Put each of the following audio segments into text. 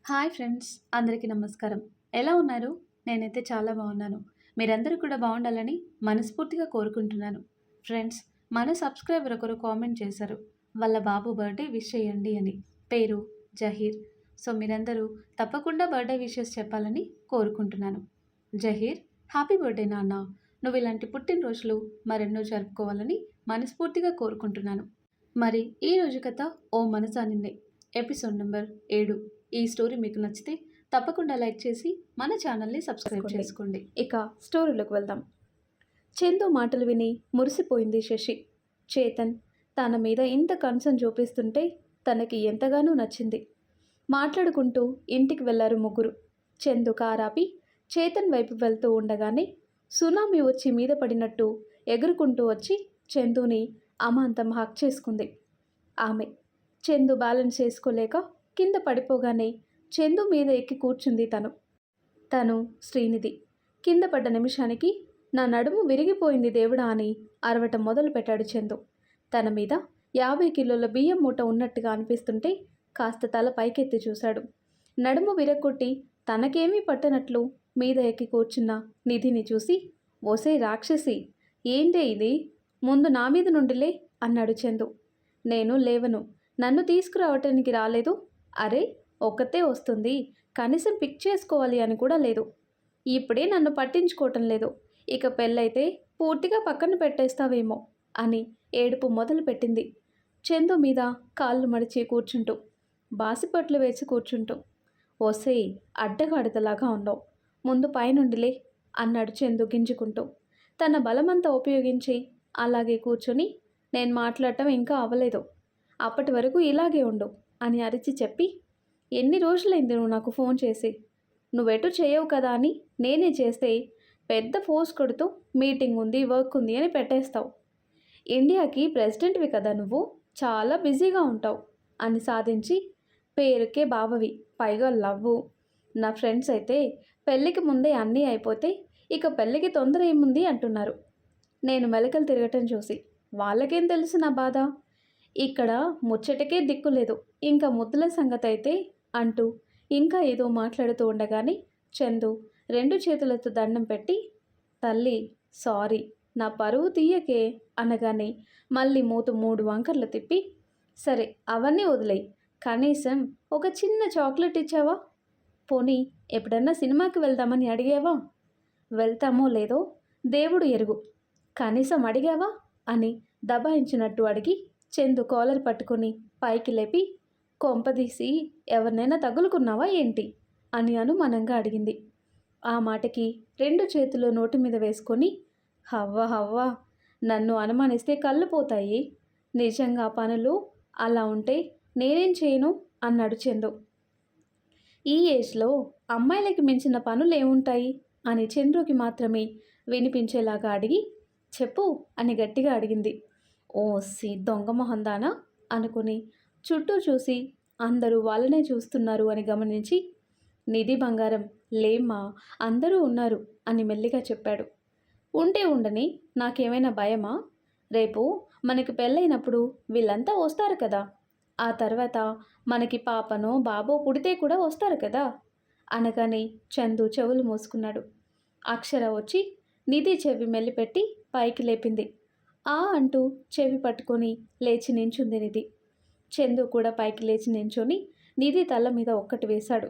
Hi friends, అందరికీ నమస్కారం. ఎలా ఉన్నారు? నేనైతే చాలా బాగున్నాను. మీరందరూ కూడా బాగుండాలని మనస్ఫూర్తిగా కోరుకుంటున్నాను. ఫ్రెండ్స్, మన సబ్స్క్రైబర్ ఒకరు కామెంట్ చేశారు. వాళ్ళ బాబు బర్త్డే విష్ చేయండి అని. పేరు జహీర్. సో మీరందరూ తప్పకుండా బర్త్డే విషెస్ చెప్పాలని కోరుకుంటున్నాను. జహీర్, హ్యాపీ బర్త్డే నాన్న. నువ్వు ఇలాంటి పుట్టినరోజులు మరెన్నో జరుపుకోవాలని మనస్ఫూర్తిగా కోరుకుంటున్నాను. మరి ఈ రోజు కథ ఓ మనసా నిన్నే, ఎపిసోడ్ నెంబర్ 7. ఈ స్టోరీ మీకు నచ్చితే తప్పకుండా లైక్ చేసి మన ఛానల్ని సబ్స్క్రైబ్ చేసుకోండి. ఇక స్టోరీలోకి వెళ్దాం. చందు మాటలు విని మురిసిపోయింది శశి. చేతన్ తన మీద ఇంత కన్సర్న్ చూపిస్తుంటే తనకి ఎంతగానో నచ్చింది. మాట్లాడుకుంటూ ఇంటికి వెళ్లారు ముగ్గురు. చందు కారాపి చేతన్ వైపు వెళ్తూ ఉండగానే సునామీ వచ్చి మీద పడినట్టు ఎగురుకుంటూ వచ్చి చందుని అమాంతం హక్ చేసుకుంది. ఆమె చందు బ్యాలెన్స్ చేసుకోలేక కింద పడిపోగానే చందు మీద ఎక్కి కూర్చుంది తను శ్రీనిధి. కింద పడ్డ నిమిషానికి నా నడుము విరిగిపోయింది దేవుడా అని అరవటం మొదలు పెట్టాడు చందు. తన మీద 50 కిలోల బియ్యం మూట ఉన్నట్టుగా అనిపిస్తుంటే కాస్త తల పైకెత్తి చూశాడు. నడుము విరగొట్టి తనకేమీ పట్టనట్లు మీద ఎక్కి కూర్చున్న నిధిని చూసి, ఓసే రాక్షసి, ఏంటే ఇది, ముందు నా మీద నుండిలే అన్నాడు చందు. నేను లేవను, నన్ను తీసుకురావటానికి రాలేదు. అరే, ఒక్కతే వస్తుంది, కనీసం పిక్ చేసుకోవాలి అని కూడా లేదు. ఇప్పుడే నన్ను పట్టించుకోవటం లేదు, ఇక పెళ్ళైతే పూర్తిగా పక్కన పెట్టేస్తావేమో అని ఏడుపు మొదలుపెట్టింది. చందు మీద కాళ్ళు మడిచి కూర్చుంటూ, బాసిపట్లు వేసి కూర్చుంటూ. ఓసేయ్, అడ్డగాడిదలాగా ఉన్నావు, ముందు పైనుండిలే అన్నాడు చందు గింజుకుంటూ. తన బలమంతా ఉపయోగించి అలాగే కూర్చొని, నేను మాట్లాడటం ఇంకా అవ్వలేదు, అప్పటి వరకు ఇలాగే ఉండు అని అరిచి చెప్పి, ఎన్ని రోజులైంది నువ్వు నాకు ఫోన్ చేసి, నువ్వెటు చేయవు కదా అని నేనే చేస్తే పెద్ద ఫోర్స్ కొడుతూ మీటింగ్ ఉంది, వర్క్ ఉంది అని పెట్టేస్తావు. ఇండియాకి ప్రెసిడెంట్వి కదా నువ్వు, చాలా బిజీగా ఉంటావు అని సాధించి, పేరుకే బావవి, పైగా లవ్వు. నా ఫ్రెండ్స్ అయితే పెళ్ళికి ముందే అన్నీ అయిపోతే ఇక పెళ్ళికి తొందర ఏముంది అంటున్నారు. నేను మెలకలు తిరగటం చూసి వాళ్ళకేం తెలుసు నా బాధ, ఇక్కడ ముచ్చటకే దిక్కులేదు, ఇంకా ముద్దుల సంగతి అయితే అంటూ ఇంకా ఏదో మాట్లాడుతూ ఉండగానే చందు 2 చేతులతో దండం పెట్టి, తల్లి సారీ, నా పరువు తీయకే అనగానే మళ్ళీ మూతు 3 వంకర్లు తిప్పి, సరే అవన్నీ వదిలేయి, కనీసం ఒక చిన్న చాక్లెట్ ఇచ్చావా, పోనీ ఎప్పుడన్నా సినిమాకి వెళ్దామని అడిగావా, వెళ్తామో లేదో దేవుడు ఎరుగు, కనీసం అడిగావా అని దబాయించినట్టు అడిగి చందు కాలర్ పట్టుకొని పైకి లేపి, కొంపదీసి ఎవరినైనా తగులుకున్నావా ఏంటి అని అనుమానంగా అడిగింది. ఆ మాటకి 2 చేతులు నోటి మీద వేసుకొని, హవ్వ హవ్వ, నన్ను అనుమానిస్తే కళ్ళు పోతాయి, నిజంగా పనులు అలా ఉంటే నేనేం చేయను అన్నాడు చందు. ఈ ఏజ్లో అమ్మాయిలకి మించిన పనులు ఏముంటాయి అని చంద్రుకి మాత్రమే వినిపించేలాగా అడిగి, చెప్పు అని గట్టిగా అడిగింది. ఓసి దొంగ మొహందానా అనుకుని చుట్టూ చూసి అందరూ వాళ్ళనే చూస్తున్నారు అని గమనించి, నిధి బంగారం లేమ్మా, అందరూ ఉన్నారు అని మెల్లిగా చెప్పాడు. ఉంటే ఉండని, నాకేమైనా భయమా, రేపు మనకి పెళ్ళైనప్పుడు వీళ్ళంతా వస్తారు కదా, ఆ తర్వాత మనకి పాపనో బాబో పుడితే కూడా వస్తారు కదా అనగానే చందు చెవులు మూసుకున్నాడు. అక్షర వచ్చి నిధి చెవి మెల్లిపెట్టి పైకి లేపింది. ఆ అంటూ చెవి పట్టుకొని లేచి నించుంది నిధి. చందు కూడా పైకి లేచి నించొని నిధి తల మీద ఒక్కటి వేశాడు.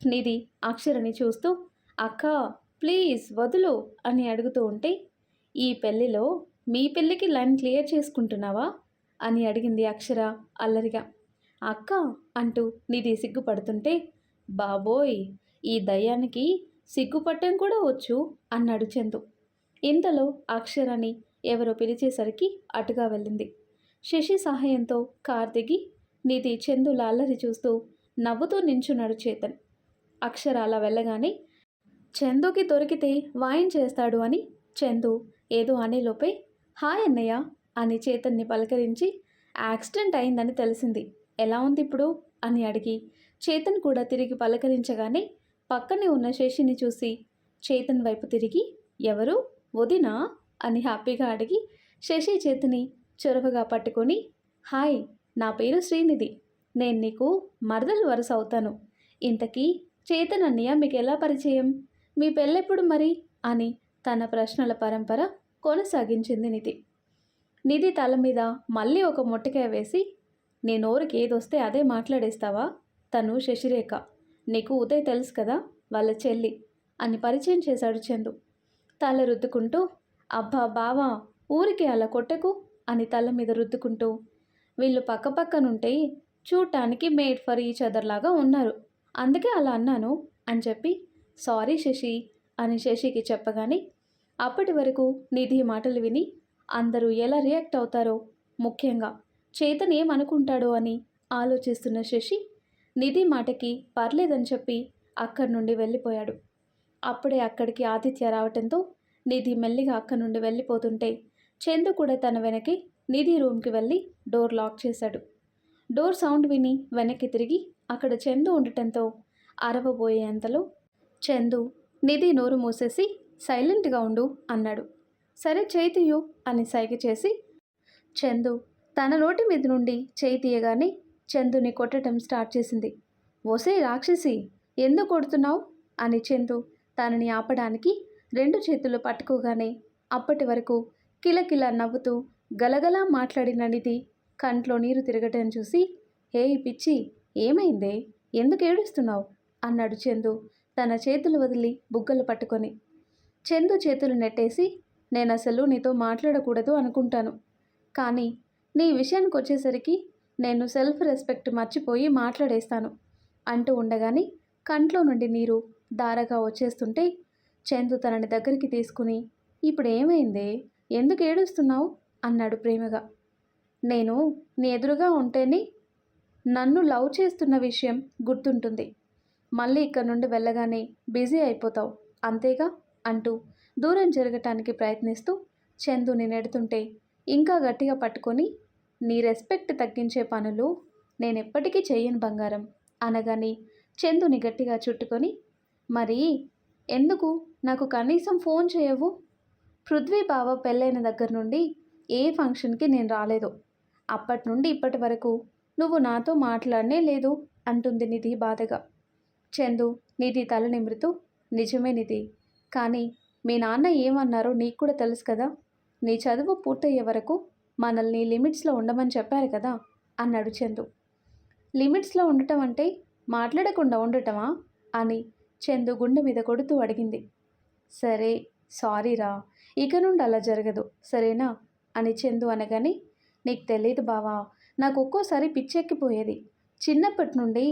నిధి అక్షరని చూస్తూ, అక్క ప్లీజ్ వదులు అని అడుగుతూ ఉంటే, ఈ పెళ్ళిలో మీ పెళ్ళికి లైన్ క్లియర్ చేసుకుంటున్నావా అని అడిగింది అక్షర అల్లరిగా. అక్క అంటూ నిధి సిగ్గుపడుతుంటే, బాబోయ్, ఈ దయ్యానికి సిగ్గుపట్టం కూడా వచ్చు అన్నాడు చందు. ఇంతలో అక్షరని ఎవరో పిలిచేసరికి అటుగా వెళ్ళింది. శశి సహాయంతో కార్ దిగి నిధి చందు లాల్లరి చూస్తూ నవ్వుతూ నించున్నాడు చేతన్. అక్షర అలా వెళ్ళగానే చందుకి దొరికితే వాయించేస్తాడు అని చందు ఏదో అనేలోపే, హాయ్ అన్నయ్య అని చేతన్ని పలకరించి, యాక్సిడెంట్ అయిందని తెలిసింది, ఎలా ఉంది ఇప్పుడు అని అడిగి చేతన్ కూడా తిరిగి పలకరించగానే పక్కనే ఉన్న శశిని చూసి చేతన్ వైపు తిరిగి, ఎవరు, వదినా అని హ్యాపీగా అడిగి శశి చేతిని చొరవగా పట్టుకొని, హాయ్, నా పేరు శ్రీనిధి, నేను నీకు మరదలు వరుస అవుతాను, ఇంతకీ చైతన్య మీకు ఎలా పరిచయం? మీ పెళ్ళెప్పుడు మరి? అని తన ప్రశ్నల పరంపర కొనసాగించింది నిధి. నిధి తల మీద మళ్ళీ ఒక మొట్టికాయ వేసి, నీ నోరుకి ఏదొస్తే అదే మాట్లాడేస్తావా? తను శశిరేఖ, నీకు ఉదయ్ తెలుసు కదా, వాళ్ళ చెల్లి అని పరిచయం చేశాడు చందు. తల రుద్దుకుంటూ, అబ్బా బావా, ఊరికే అలా కొట్టకు అని తల మీద రుద్దుకుంటూ, వీళ్ళు పక్కపక్కనుంటే చూడటానికి మేడ్ ఫర్ ఈచ్ అదర్ లాగా ఉన్నారు, అందుకే అలా అన్నాను అని చెప్పి సారీ శశి అని శశికి చెప్పగానే అప్పటి వరకు నిధి మాటలు విని అందరూ ఎలా రియాక్ట్ అవుతారో, ముఖ్యంగా చేతన్ ఏమనుకుంటాడో అని ఆలోచిస్తున్న శశి నిధి మాటకి పర్లేదని చెప్పి అక్కడి నుండి వెళ్ళిపోయాడు. అప్పుడే అక్కడికి ఆదిత్య రావటంతో నిధి మెల్లిగా అక్కడి నుండి వెళ్ళిపోతుంటే చందు కూడా తన వెనక్కి నిధి రూమ్కి వెళ్ళి డోర్ లాక్ చేశాడు. డోర్ సౌండ్ విని వెనక్కి తిరిగి అక్కడ చందు ఉండటంతో అరవబోయేంతలో చందు నిధి నోరు మూసేసి సైలెంట్గా ఉండు అన్నాడు. సరే చేయి తీయు అని సైగ చేసి చందు తన నోటి మీద నుండి చేయి తీయగానే చందుని కొట్టడం స్టార్ట్ చేసింది. ఓసే రాక్షసి, ఎందుకు కొడుతున్నావు అని చందు తనని ఆపడానికి 2 చేతులు పట్టుకోగానే అప్పటి వరకు కిలకిలా నవ్వుతూ గలగలా మాట్లాడిన నిధి కంట్లో నీరు తిరగటం చూసి, హే పిచ్చి, ఏమైందే, ఎందుకు ఏడుస్తున్నావు అన్నాడు చందు తన చేతులు వదిలి బుగ్గలు పట్టుకొని. చందు చేతులు నెట్టేసి, నేను అసలు నీతో మాట్లాడకూడదు అనుకుంటాను, కానీ నీ విషయానికి వచ్చేసరికి నేను సెల్ఫ్ రెస్పెక్ట్ మర్చిపోయి మాట్లాడేస్తాను అంటూ ఉండగానే కంట్లో నుండి నీరు ధారగా వచ్చేస్తుంటే చందు తనని దగ్గరికి తీసుకుని, ఇప్పుడు ఏమైందే, ఎందుకు ఏడుస్తున్నావు అన్నాడు ప్రేమగా. నేను నీ ఎదురుగా ఉంటేనే నన్ను లవ్ చేస్తున్న విషయం గుర్తుంటుంది, మళ్ళీ ఇక్కడ నుండి వెళ్ళగానే బిజీ అయిపోతావు అంతేగా అంటూ దూరం జరగటానికి ప్రయత్నిస్తూ చందుని నెడుతుంటే ఇంకా గట్టిగా పట్టుకొని, నీ రెస్పెక్ట్ తగ్గించే పనులు నేనెప్పటికీ చెయ్యను బంగారం అనగానే చందుని గట్టిగా చుట్టుకొని, మరి ఎందుకు నాకు కనీసం ఫోన్ చేయవు? పృథ్వీ బావ పెళ్ళైన దగ్గర నుండి ఏ ఫంక్షన్కి నేను రాలేదు, అప్పటి నుండి ఇప్పటి వరకు నువ్వు నాతో మాట్లాడనే లేదు అంటుంది నిధి బాధగా. చందు నిధి తల నిమురుతూ, నిజమే నిధి, కానీ మీ నాన్న ఏమన్నారో నీకు కూడా తెలుసు కదా, నీ చదువు పూర్తయ్యే వరకు మనల్ని లిమిట్స్లో ఉండమని చెప్పారు కదా అన్నాడు చందు. లిమిట్స్లో ఉండటం అంటే మాట్లాడకుండా ఉండటమా అని చందు గుండె మీద కొడుతూ అడిగింది. సరే సారీరా, ఇక నుండి అలా జరగదు సరేనా అని చందు అనగానే, నీకు తెలియదు బావా, నాకు ఒక్కోసారి పిచ్చెక్కిపోయేది, చిన్నప్పటి నుండి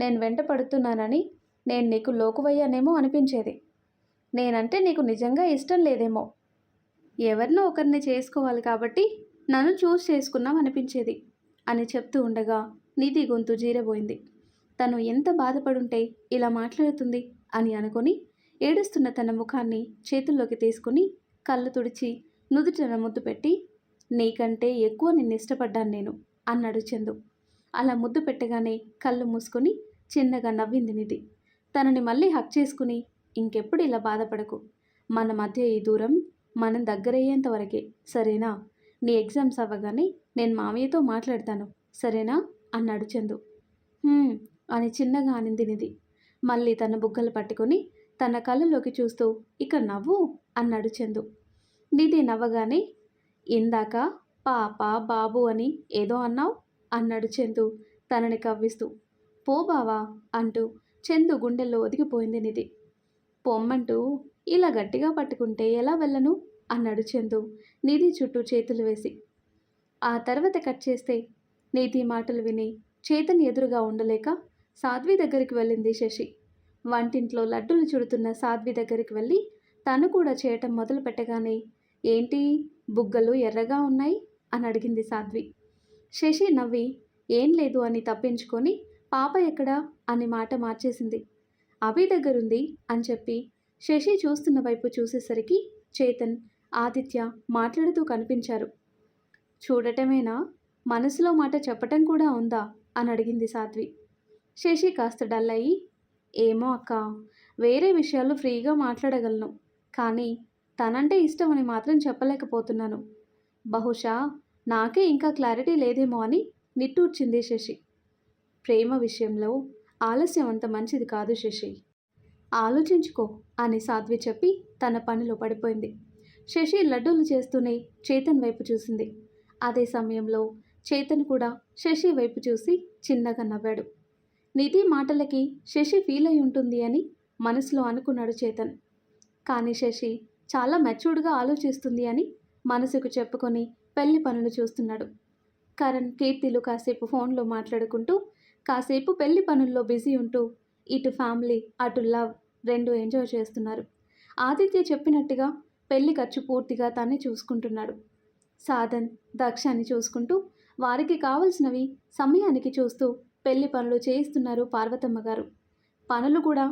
నేను వెంట పడుతున్నానని నేను నీకు లోకువయ్యానేమో అనిపించేది, నేనంటే నీకు నిజంగా ఇష్టం లేదేమో, ఎవరినో ఒకరిని చేసుకోవాలి కాబట్టి నన్ను చూస్ చేసుకున్నాం అనిపించేది అని చెప్తూ ఉండగా నిధి గొంతు జీరబోయింది. తను ఎంత బాధపడుంటే ఇలా మాట్లాడుతుంది అని అనుకొని ఏడుస్తున్న తన ముఖాన్ని చేతుల్లోకి తీసుకుని కళ్ళు తుడిచి నుదుటన ముద్దు పెట్టి, నీకంటే ఎక్కువ నిన్ను ఇష్టపడ్డాను నేను అన్నాడు చందు. అలా ముద్దు పెట్టగానే కళ్ళు మూసుకొని చిన్నగా నవ్వింది నిధి. తనని మళ్ళీ హక్ చేసుకుని, ఇంకెప్పుడు ఇలా బాధపడకు, మన మధ్య ఈ దూరం మనం దగ్గరయ్యేంత వరకే సరేనా, నీ ఎగ్జామ్స్ అవ్వగానే నేను మామయ్యతో మాట్లాడతాను సరేనా అన్నాడు చందు. అని చిన్నగా అనింది నిధి. మళ్ళీ తన బుగ్గలు పట్టుకొని తన కళ్ళలోకి చూస్తూ, ఇక నవ్వు అన్నాడు చందు. నిధి నవ్వగానే, ఇందాక పాప బాబు అని ఏదో అన్నావు అన్నాడు చందు తనని కవ్విస్తూ. పో బావా అంటూ చందు గుండెల్లో ఒదిగిపోయింది నిధి. పొమ్మంటూ ఇలా గట్టిగా పట్టుకుంటే ఎలా వెళ్ళను అన్నాడు చందు నిధి చుట్టూ చేతులు వేసి. ఆ తర్వాత కట్ చేస్తే నిధి మాటలు విని చేతన్ ఎదురుగా ఉండలేక సాధ్వి దగ్గరికి వెళ్ళింది శశి. వంటింట్లో లడ్డూలు చుడుతున్న సాధ్వి దగ్గరికి వెళ్ళి తను కూడా చేయటం మొదలు పెట్టగానే, ఏంటి బుగ్గలు ఎర్రగా ఉన్నాయి అని అడిగింది సాధ్వి. శశి నవ్వి ఏం లేదు అని తప్పించుకొని, పాప ఎక్కడా అని మాట మార్చేసింది. అభి దగ్గరుంది అని చెప్పి శశి చూస్తున్న వైపు చూసేసరికి చేతన్, ఆదిత్య మాట్లాడుతూ కనిపించారు. చూడటమేనా, మనసులో మాట చెప్పటం కూడా ఉందా అని అడిగింది సాధ్వి. శశి కాస్త డల్ అయ్యి, ఏమో అక్క, వేరే విషయాలు ఫ్రీగా మాట్లాడగలను, కానీ తనంటే ఇష్టం అని మాత్రం చెప్పలేకపోతున్నాను, బహుశా నాకే ఇంకా క్లారిటీ లేదేమో అని నిట్టూర్చింది శశి. ప్రేమ విషయంలో ఆలస్యం అంత మంచిది కాదు శశి. ఆలోచించుకో అని సాధ్వి చెప్పి తన పనిలో పడిపోయింది. శశి లడ్డూలు చేస్తూనే చేతన్ వైపు చూసింది. అదే సమయంలో చేతన్ కూడా శశి వైపు చూసి చిన్నగా నవ్వాడు. నిధి మాటలకి శశి ఫీల్ అయి ఉంటుంది అని మనసులో అనుకున్నాడు చేతన్. కానీ శశి చాలా మెచ్యూర్డ్గా ఆలోచిస్తుంది అని మనసుకు చెప్పుకొని పెళ్లి పనులు చూస్తున్నాడు. కరణ్, కీర్తిలు కాసేపు ఫోన్లో మాట్లాడుకుంటూ కాసేపు పెళ్లి పనుల్లో బిజీ ఉంటూ ఇటు ఫ్యామిలీ అటు లవ్ రెండు ఎంజాయ్ చేస్తున్నారు. ఆదిత్య చెప్పినట్టుగా పెళ్లి ఖర్చు పూర్తిగా తానే చూసుకుంటున్నాడు. సాధన్, దక్షని చూసుకుంటూ వారికి కావలసినవి సమయానికి చూస్తూ పెళ్లి పనులు చేయిస్తున్నారు పార్వతమ్మ గారు. పనులు కూడా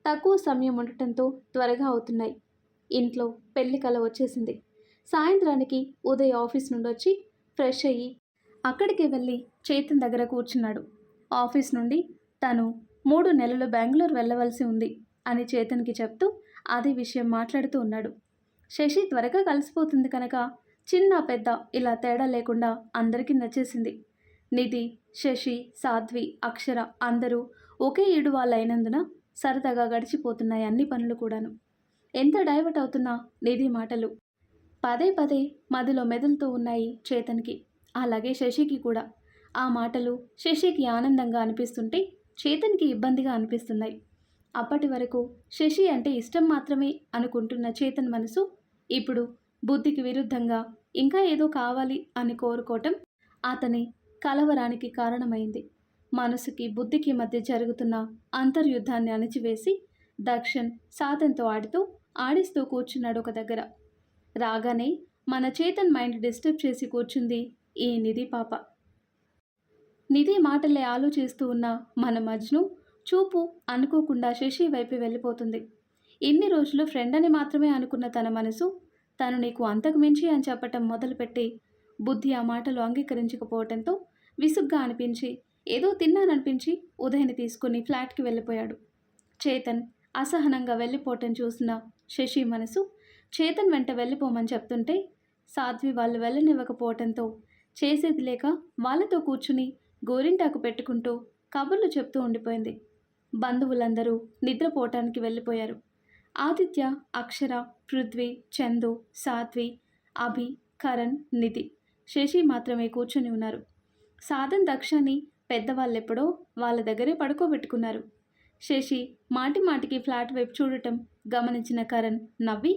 తక్కువ సమయం ఉండటంతో త్వరగా అవుతున్నాయి. ఇంట్లో పెళ్లి కల వచ్చేసింది. సాయంత్రానికి ఉదయ్ ఆఫీస్ నుండి వచ్చి ఫ్రెష్ అయ్యి అక్కడికి వెళ్ళి చేతన్ దగ్గర కూర్చున్నాడు. ఆఫీస్ నుండి తను 3 నెలలు బెంగళూరు వెళ్ళవలసి ఉంది అని చేతన్కి చెప్తూ అదే విషయం మాట్లాడుతూ ఉన్నాడు. శశి త్వరగా కలిసిపోతుంది కనుక చిన్న పెద్ద ఇలా తేడా లేకుండా అందరికీ నచ్చేసింది. నిధి, శశి, సాధ్వి, అక్షర అందరూ ఒకే ఈడు వాళ్ళైనందున సరదాగా గడిచిపోతున్నాయి అన్ని పనులు కూడాను. ఎంత డైవర్ట్ అవుతున్నా నిధి మాటలు పదే పదే మదిలో మెదులుతూ ఉన్నాయి చేతన్కి. అలాగే శశికి కూడా. ఆ మాటలు శశికి ఆనందంగా అనిపిస్తుంటే చేతన్కి ఇబ్బందిగా అనిపిస్తున్నాయి. అప్పటి వరకు శశి అంటే ఇష్టం మాత్రమే అనుకుంటున్న చేతన్ మనసు ఇప్పుడు బుద్ధికి విరుద్ధంగా ఇంకా ఏదో కావాలి అని కోరుకోవటం అతని కలవరానికి కారణమైంది. మనసుకి బుద్ధికి మధ్య జరుగుతున్న అంతర్యుద్ధాన్ని అణిచివేసి దక్షన్ సాధన్తో ఆడిస్తూ కూర్చున్నాడు ఒక దగ్గర. రాగానే మన చేతన్ మైండ్ డిస్టర్బ్ చేసి కూర్చుంది ఈ నిధి పాప. నిధి మాటలే ఆలోచిస్తూ ఉన్న మన మజ్ను చూపు అనుకోకుండా శశి వైపు వెళ్ళిపోతుంది. ఇన్ని రోజులు ఫ్రెండ్ అని మాత్రమే అనుకున్న తన మనసు తను నీకు అంతకు మించి అని చెప్పటం మొదలుపెట్టి బుద్ధి ఆ మాటలు అంగీకరించకపోవడంతో విసుగ్గా అనిపించి ఏదో తిన్నాననిపించి ఉదయని తీసుకుని ఫ్లాట్కి వెళ్ళిపోయాడు. చేతన్ అసహనంగా వెళ్ళిపోవటం చూసిన శశి మనసు చేతన్ వెంట వెళ్ళిపోమని చెప్తుంటే సాధ్వి వాళ్ళు వెళ్ళనివ్వకపోవటంతో చేసేది లేక వాళ్ళతో కూర్చుని గోరింటాకు పెట్టుకుంటూ కబుర్లు చెప్తూ ఉండిపోయింది. బంధువులందరూ నిద్రపోవటానికి వెళ్ళిపోయారు. ఆదిత్య, అక్షర, పృథ్వీ, చందు, సాధ్వి, అభి, కరణ్, నిధి, శశి మాత్రమే కూర్చుని ఉన్నారు. సాధన్, దక్షని పెద్దవాళ్ళెప్పుడో వాళ్ళ దగ్గరే పడుకోబెట్టుకున్నారు. శశి మాటి మాటికి ఫ్లాట్ వైపు చూడటం గమనించిన కరణ్ నవ్వి,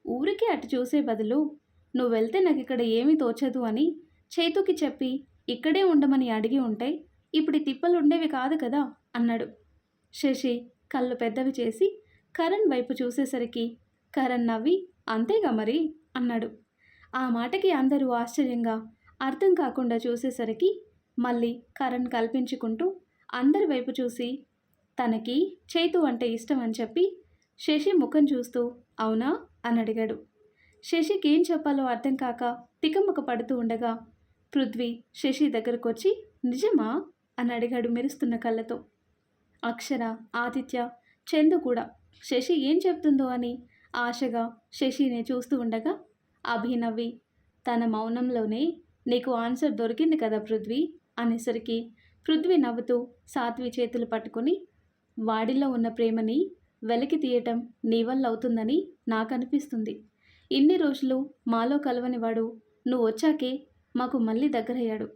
ఊరికే అటు చూసే బదులు నువ్వు వెళ్తే నాకు ఇక్కడ ఏమీ తోచదు అని చేతుకి చెప్పి ఇక్కడే ఉండమని అడిగి ఉంటే ఇప్పుడు ఈ తిప్పలు ఉండేవి కాదు కదా అన్నాడు. శశి కళ్ళు పెద్దవి చేసి కరణ్ వైపు చూసేసరికి కరణ్ నవ్వి, అంతేగా మరి అన్నాడు. ఆ మాటకి అందరూ ఆశ్చర్యంగా అర్థం కాకుండా చూసేసరికి మళ్ళీ కరణ్ కల్పించుకుంటూ అందరి వైపు చూసి తనకి చేతు అంటే ఇష్టం అని చెప్పి శశి ముఖం చూస్తూ అవునా అని అడిగాడు. శశికి ఏం చెప్పాలో అర్థం కాక తికమక పడుతూ ఉండగా పృథ్వీ శశి దగ్గరకు వచ్చి నిజమా అని అడిగాడు మెరుస్తున్న కళ్ళతో. అక్షర, ఆదిత్య, చందు కూడా శశి ఏం చెప్తుందో అని ఆశగా శశినే చూస్తూ ఉండగా అభినవి తన మౌనంలోనే నీకు ఆన్సర్ దొరికింది కదా పృథ్వీ అనేసరికి పృథ్వీ నవ్వుతూ సాధ్వి చేతులు పట్టుకొని వాడిలో ఉన్న ప్రేమని వెలికి తీయటం నీ వల్ల అవుతుందని నాకు అనిపిస్తుంది. ఇన్ని రోజులు మాలో కలవని వాడు నువ్వు వచ్చాకే మాకు మళ్ళీ దగ్గరయ్యాడు.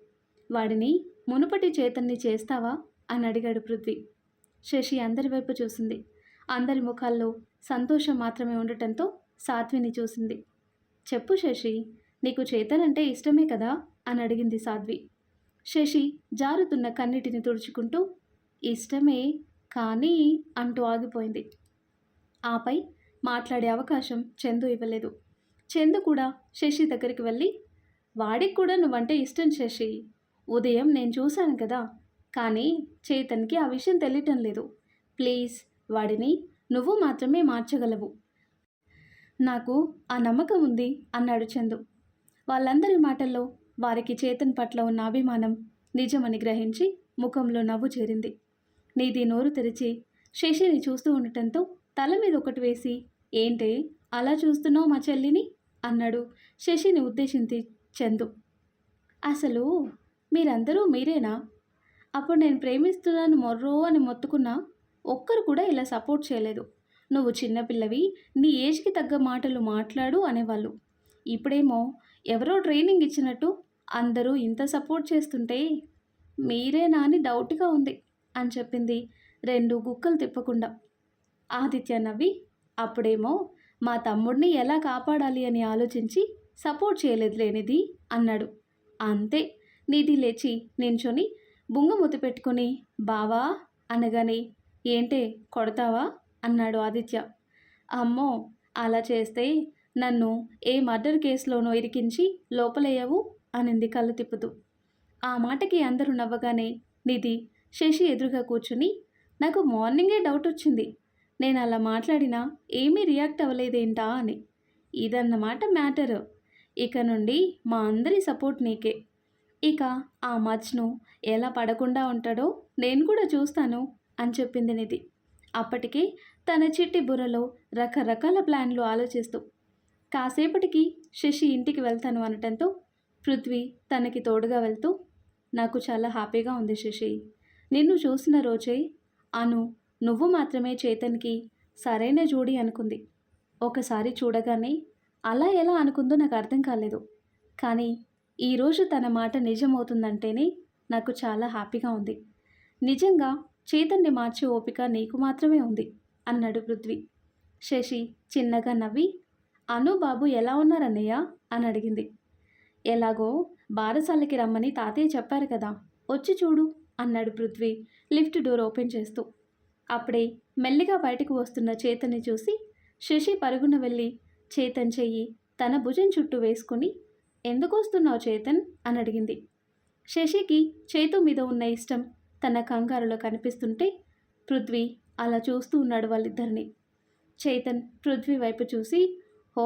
వాడిని మునుపటి చేతన్ని చేస్తావా అని అడిగాడు పృథ్వీ. శశి అందరి వైపు చూసింది. అందరి ముఖాల్లో సంతోషం మాత్రమే ఉండటంతో సాధ్విని చూసింది. చెప్పు శశి, నీకు చేతన్ అంటే ఇష్టమే కదా అని అడిగింది సాధ్వి. శశి జారుతున్న కన్నిటిని తుడుచుకుంటూ ఇష్టమే కానీ అంటూ ఆగిపోయింది. ఆపై మాట్లాడే అవకాశం చందు ఇవ్వలేదు. చందు కూడా శశి దగ్గరికి వెళ్ళి వాడికి కూడా నువ్వంటే ఇష్టం శశి, ఉదయం నేను చూశాను కదా, కానీ చేతన్కి ఆ విషయం తెలియటం లేదు. ప్లీజ్ వాడిని నువ్వు మాత్రమే మార్చగలవు, నాకు ఆ నమ్మకం ఉంది అన్నాడు చందు. వాళ్ళందరి మాటల్లో వారికి చేతన్ పట్ల ఉన్న అభిమానం నిజమని గ్రహించి ముఖంలో నవ్వు చేరింది. నీది నోరు తెరిచి శశిని చూస్తూ ఉండటంతో తల మీద ఒకటి వేసి ఏంటే అలా చూస్తున్నావు మా చెల్లిని అన్నాడు శశిని ఉద్దేశించి చందు. అసలు మీరందరూ మీరేనా అప్పుడు నేను ప్రేమిస్తున్నాను మొర్రో అని మొత్తుకున్నా ఒక్కరు కూడా ఇలా సపోర్ట్ చేయలేదు. నువ్వు చిన్నపిల్లవి, నీ ఏజ్‌కి తగ్గ మాటలు మాట్లాడు అనేవాళ్ళు. ఇప్పుడేమో ఎవరో ట్రైనింగ్ ఇచ్చినట్టు అందరూ ఇంత సపోర్ట్ చేస్తుంటే మీరేనా అని డౌట్‌గా ఉంది అని చెప్పింది 2 గుక్కలు తిప్పకుండా. ఆదిత్య నవ్వి, అప్పుడేమో మా తమ్ముడిని ఎలా కాపాడాలి అని ఆలోచించి సపోర్ట్ చేయలేదులే నిధి అన్నాడు. అంతే. నిధి లేచి నించొని బుంగమూతి పెట్టుకొని బావా అనగానే ఏంటే కొడతావా అన్నాడు ఆదిత్య. అమ్మో, అలా చేస్తే నన్ను ఏ మర్డర్ కేసులోనో ఇరికించి లోపలేయవు అనింది కళ్ళు తిప్పుతూ. ఆ మాటకి అందరూ నవ్వగానే నిధి శశి ఎదురుగా కూర్చుని నాకు మార్నింగే డౌట్ వచ్చింది. నేను అలా మాట్లాడినా ఏమీ రియాక్ట్ అవ్వలేదేంటా అని. ఇదన్నమాట మ్యాటర్. ఇక నుండి మా అందరి సపోర్ట్ నీకే. ఇక ఆ మజ్ను ఎలా పడకుండా ఉంటాడో నేను కూడా చూస్తాను అని చెప్పింది నిధి. అప్పటికే తన చిట్టి బుర్రలో రకరకాల ప్లాన్లు ఆలోచిస్తూ. కాసేపటికి శశి ఇంటికి వెళ్తాను అనటంతో పృథ్వీ తనకి తోడుగా వెళ్తూ నాకు చాలా హ్యాపీగా ఉంది శశి. నిన్ను చూసిన రోజే అను నువ్వు మాత్రమే చేతన్కి సరైన జోడి అనుకుంది. ఒకసారి చూడగానే అలా ఎలా అనుకుందో నాకు అర్థం కాలేదు. కానీ ఈరోజు తన మాట నిజమవుతుందంటేనే నాకు చాలా హ్యాపీగా ఉంది. నిజంగా చేతన్ని మార్చే ఓపిక నీకు మాత్రమే ఉంది అన్నాడు పృథ్వీ. శశి చిన్నగా నవ్వి అను బాబు ఎలా ఉన్నారన్నయ్య అని అడిగింది. ఎలాగో బారసాలకి రమ్మని తాతయ్య చెప్పారు కదా, వచ్చి చూడు అన్నాడు పృథ్వీ లిఫ్ట్ డోర్ ఓపెన్ చేస్తూ. అప్పుడే మెల్లిగా బయటకు వస్తున్న చేతన్ని చూసి శశి పరుగున వెళ్ళి చేతన్ చెయ్యి తన భుజం చుట్టూ వేసుకుని ఎందుకు వస్తున్నావు చేతన్ అని అడిగింది. శశికి చేతు మీద ఉన్న ఇష్టం తన కంగారులో కనిపిస్తుంటే పృథ్వీ అలా చూస్తూ ఉన్నాడు వాళ్ళిద్దరిని. చేతన్ పృథ్వీ వైపు చూసి ఓ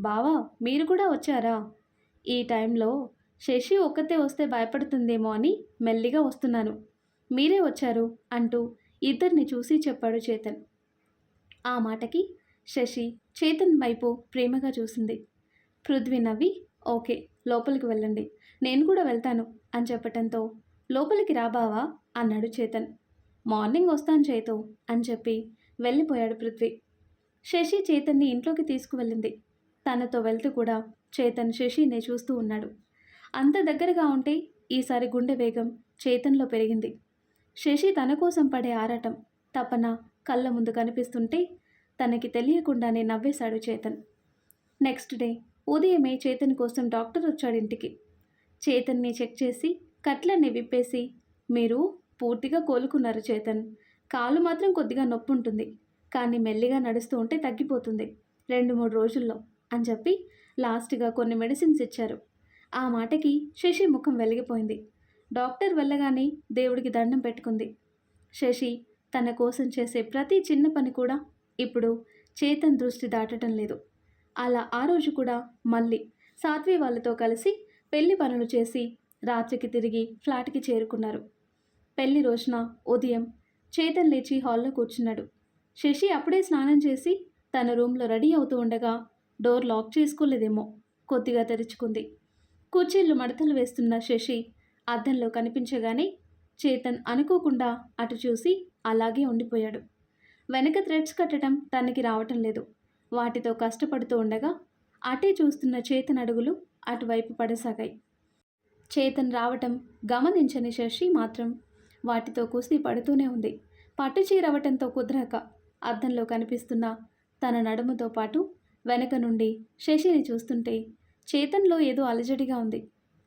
బావా, మీరు కూడా వచ్చారా? ఈ టైంలో శశి ఒక్కతే వస్తే భయపడుతుందేమో అని మెల్లిగా వస్తున్నాను, మీరే వచ్చారు అంటూ ఇద్దరిని చూసి చెప్పాడు చేతన్. ఆ మాటకి శశి చేతన్ వైపు ప్రేమగా చూసింది. పృథ్వీ నవ్వి ఓకే, లోపలికి వెళ్ళండి, నేను కూడా వెళ్తాను అని చెప్పటంతో లోపలికి రాబావా అన్నాడు చేతన్. మార్నింగ్ వస్తాను చేతు అని చెప్పి వెళ్ళిపోయాడు పృథ్వీ. శశి చేతన్ని ఇంట్లోకి తీసుకువెళ్ళింది. తనతో వెళ్తూ కూడా చేతన్ శశిని చూస్తూ ఉన్నాడు. అంత దగ్గరగా ఉంటే ఈసారి గుండె వేగం చేతన్లో పెరిగింది. శశి తన కోసం పడే ఆరాటం తపన కళ్ళ ముందు కనిపిస్తుంటే తనకి తెలియకుండానే నవ్వేశాడు చేతన్. నెక్స్ట్ డే ఉదయమే చేతన్ కోసం డాక్టర్ వచ్చాడు ఇంటికి. చేతన్ని చెక్ చేసి కట్లన్నీ విప్పేసి మీరు పూర్తిగా కోలుకున్నారు చేతన్, కాలు మాత్రం కొద్దిగా నొప్పి ఉంటుంది, కానీ మెల్లిగా నడుస్తూ ఉంటే తగ్గిపోతుంది 2-3 రోజుల్లో అని చెప్పి లాస్ట్గా కొన్ని మెడిసిన్స్ ఇచ్చారు. ఆ మాటకి శశి ముఖం వెలిగిపోయింది. డాక్టర్ వెళ్ళగానే దేవుడికి దండం పెట్టుకుంది. శశి తన కోసం చేసే ప్రతి చిన్న పని కూడా ఇప్పుడు చేతన్ దృష్టి దాటడం లేదు. అలా ఆ రోజు కూడా మళ్ళీ సాత్వి వాళ్ళతో కలిసి పెళ్లి పనులు చేసి రాత్రికి తిరిగి ఫ్లాట్కి చేరుకున్నారు. పెళ్లి రోజున ఉదయం చేతన్ లేచి హాల్లో కూర్చున్నాడు. శశి అప్పుడే స్నానం చేసి తన రూమ్లో రెడీ అవుతూ ఉండగా డోర్ లాక్ చేసుకోలేదేమో కొద్దిగా తెరుచుకుంది. కుర్చీలు మడతలు వేస్తున్న శశి అద్దంలో కనిపించగానే చేతన్ అనుకోకుండా అటు చూసి అలాగే ఉండిపోయాడు. వెనక థ్రెడ్స్ కట్టడం తనకి రావటం లేదు. వాటితో కష్టపడుతూ ఉండగా అటే చూస్తున్న చేతన్ అడుగులు అటువైపు పడసాగాయి. చేతన్ రావటం గమనించని శశి మాత్రం వాటితో కుస్తీ పడుతూనే ఉంది. పట్టుచీర అవ్వటంతో కుదరక అద్దంలో కనిపిస్తున్న తన నడుముతో పాటు వెనక నుండి శశిని చూస్తుంటే చేతన్లో ఏదో అలజడిగా ఉంది.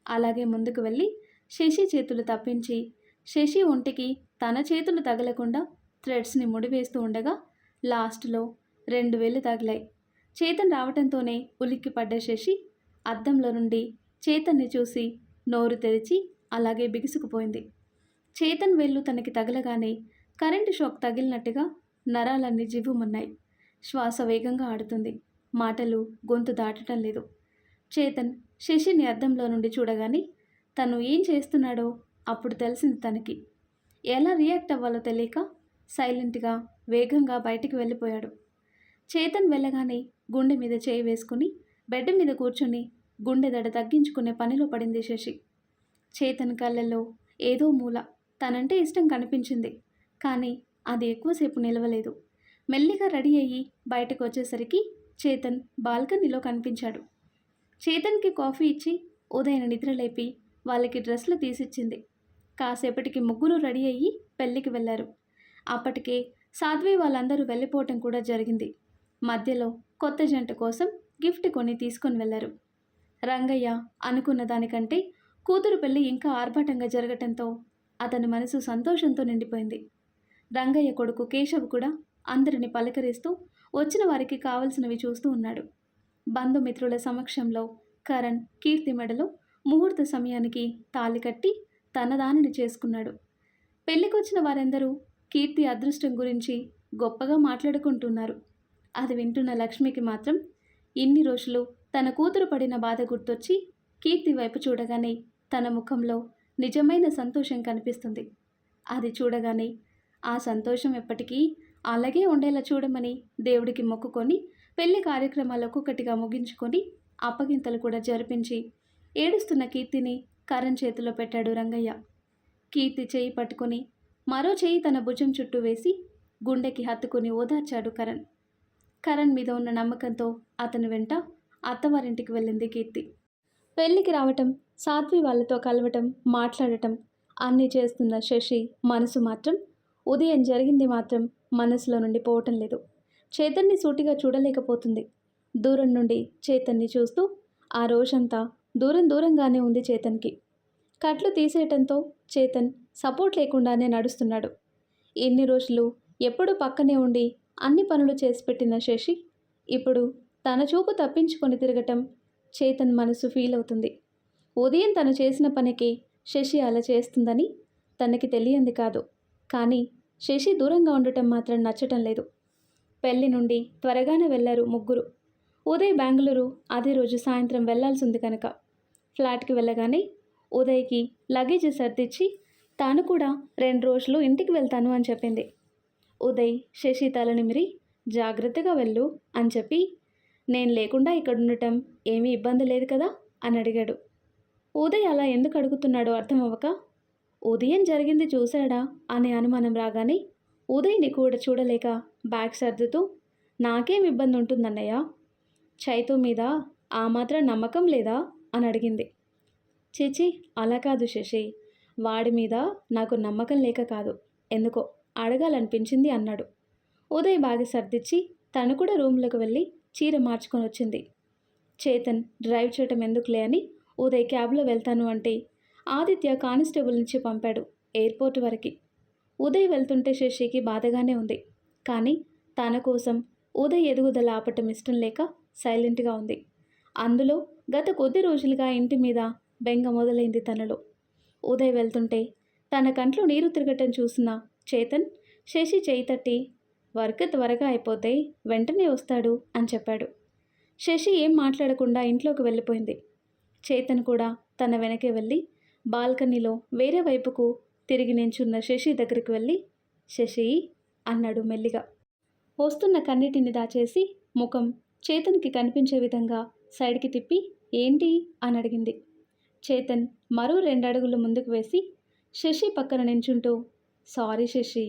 అలాగే ముందుకు వెళ్ళి శశి చేతులు తప్పించి శశి ఒంటికి తన చేతులు తగలకుండా థ్రెడ్స్ని ముడివేస్తూ ఉండగా లాస్ట్లో 2 వేళ్ళు తగిలాయి. చేతన్ రావటంతోనే ఉలిక్కి పడ్డ శశి అద్దంలో నుండి చేతన్ని చూసి నోరు తెరిచి అలాగే బిగుసుకుపోయింది. చేతన్ వేళ్ళు తనకి తగలగానే కరెంటు షాక్ తగిలినట్టుగా నరాలన్నీ జివ్వుమన్నాయి. శ్వాస వేగంగా ఆడుతుంది. మాటలు గొంతు దాటడం లేదు. చేతన్ శశిని అద్దంలో నుండి చూడగానే తను ఏం చేస్తున్నాడో అప్పుడు తెలిసింది తనకి. ఎలా రియాక్ట్ అవ్వాలో తెలియక సైలెంట్గా వేగంగా బయటికి వెళ్ళిపోయాడు. చేతన్ వెళ్ళగానే గుండె మీద చేయి వేసుకుని బెడ్ మీద కూర్చొని గుండె దడ తగ్గించుకునే పనిలో పడింది శశి. చేతన్ కళ్ళల్లో ఏదో మూల తనంటే ఇష్టం కనిపించింది. కానీ అది ఎక్కువసేపు నిలవలేదు. మెల్లిగా రెడీ అయ్యి బయటకు వచ్చేసరికి చేతన్ బాల్కనీలో కనిపించాడు. చేతన్కి కాఫీ ఇచ్చి ఉదయన నిద్రలేపి వాళ్ళకి డ్రెస్లు తీసిచ్చింది. కాసేపటికి ముగ్గురు రెడీ అయ్యి పెళ్ళికి వెళ్ళారు. అప్పటికే సాధ్వి వాళ్ళందరూ వెళ్ళిపోవటం కూడా జరిగింది. మధ్యలో కొత్త జంట కోసం గిఫ్ట్ కొని తీసుకొని వెళ్ళారు. రంగయ్య అనుకున్న దానికంటే కూతురు పెళ్లి ఇంకా ఆర్భాటంగా జరగటంతో అతని మనసు సంతోషంతో నిండిపోయింది. రంగయ్య కొడుకు కేశవ్ కూడా అందరిని పలకరిస్తూ వచ్చిన వారికి కావలసినవి చూస్తూ ఉన్నాడు. బంధుమిత్రుల సమక్షంలో కరణ్ కీర్తి మెడలో ముహూర్త సమయానికి తాళి కట్టి తన దానిని చేసుకున్నాడు. పెళ్లికొచ్చిన వారందరూ కీర్తి అదృష్టం గురించి గొప్పగా మాట్లాడుకుంటున్నారు. అది వింటున్న లక్ష్మికి మాత్రం ఇన్ని రోజులు తన కూతురు పడిన బాధ గుర్తొచ్చి కీర్తి వైపు చూడగానే తన ముఖంలో నిజమైన సంతోషం కనిపిస్తుంది. అది చూడగానే ఆ సంతోషం ఎప్పటికీ అలాగే ఉండేలా చూడమని దేవుడికి మొక్కుకొని పెళ్లి కార్యక్రమాలు ఒక్కొక్కటిగా ముగించుకొని అప్పగింతలు కూడా జరిపించి ఏడుస్తున్న కీర్తిని కరణ్ చేతిలో పెట్టాడు రంగయ్య. కీర్తి చేయి పట్టుకొని మరో చేయి తన భుజం చుట్టూ వేసి గుండెకి హత్తుకుని ఓదార్చాడు కరణ్. కరణ్ మీద ఉన్న నమ్మకంతో అతని వెంట అత్తవారింటికి వెళ్ళింది కీర్తి. పెళ్లికి రావటం, సాధ్వి వాళ్ళతో కలవటం, మాట్లాడటం అన్నీ చేస్తున్న శశి మనసు మాత్రం ఉదయం జరిగింది మాత్రం మనసులో నుండి పోవటం లేదు. చేతన్ని సూటిగా చూడలేకపోతుంది. దూరం నుండి చేతన్ని చూస్తూ ఆ రోజంతా దూరంగానే ఉంది చేతన్కి. కట్లు తీసేయటంతో చేతన్ సపోర్ట్ లేకుండానే నడుస్తున్నాడు. ఎన్ని రోజులు ఎప్పుడూ పక్కనే ఉండి అన్ని పనులు చేసి పెట్టిన శశి ఇప్పుడు తన చూపు తప్పించుకొని తిరగటం చేతన్ మనసు ఫీల్ అవుతుంది. ఉదయం తను చేసిన పనికి శశి అలా చేస్తుందని తనకి తెలియంది కాదు. కానీ శశి దూరంగా ఉండటం మాత్రం నచ్చటం లేదు. పెళ్లి నుండి త్వరగానే వెళ్ళారు ముగ్గురు. ఉదయ్ బెంగళూరు అదే రోజు సాయంత్రం వెళ్లాల్సి ఉంది కనుక ఫ్లాట్కి వెళ్ళగానే ఉదయ్కి లగేజ్ సర్దిచ్చి తాను కూడా 2 రోజులు ఇంటికి వెళ్తాను అని చెప్పింది. ఉదయ్ శశి తల నిమిరి జాగ్రత్తగా వెళ్ళు అని చెప్పి నేను లేకుండా ఇక్కడ ఉండటం ఏమీ ఇబ్బంది లేదు కదా అని అడిగాడు. ఉదయ్ అలా ఎందుకు అడుగుతున్నాడో అర్థం అవ్వక ఉదయం జరిగింది చూశాడా అనే అనుమానం రాగానే ఉదయ్ని కూడా చూడలేక బ్యాగ్ సర్దుతూ నాకేం ఇబ్బంది ఉంటుందన్నయ్య, చైతు మీద ఆ మాత్రం నమ్మకం లేదా అని అడిగింది. చీచి అలా కాదు శశి, వాడి మీద నాకు నమ్మకం లేక కాదు, ఎందుకో అడగాలనిపించింది అన్నాడు. ఉదయ్ బ్యాగ్ సర్దిచ్చి తను కూడా రూమ్లోకి వెళ్ళి చీర మార్చుకొని వచ్చింది. చేతన్ డ్రైవ్ చేయటం ఎందుకులే అని ఉదయ్ క్యాబ్లో వెళ్తాను అంటే ఆదిత్య కానిస్టేబుల్ నుంచి పంపాడు ఎయిర్పోర్ట్ వరకు. ఉదయ్ వెళ్తుంటే శశికి బాధగానే ఉంది. కానీ తన కోసం ఉదయ్ ఎదుగుదల ఆపటం ఇష్టం లేక సైలెంట్గా ఉంది. అందులో గత కొద్ది రోజులుగా ఇంటి మీద బెంగ మొదలైంది తనలో. ఉదయ్ వెళ్తుంటే తన కంట్లో నీరు తిరగటం చూసిన చేతన్ శశి చేయి తట్టి వర్క్ త్వరగా అయిపోతే వెంటనే వస్తాడు అని చెప్పాడు. శశి ఏం మాట్లాడకుండా ఇంట్లోకి వెళ్ళిపోయింది. చేతన్ కూడా తన వెనకే వెళ్ళి బాల్కనీలో వేరే వైపుకు తిరిగి నించున్న శశి దగ్గరికి వెళ్ళి శశి అన్నాడు మెల్లిగా. వస్తున్న కన్నిటిని దాచేసి ముఖం చేతన్కి కనిపించే విధంగా సైడ్కి తిప్పి ఏంటి అని అడిగింది. చేతన్ మరో 2 అడుగులు ముందుకు వేసి శశి పక్కన నించుంటూ సారీ శశి,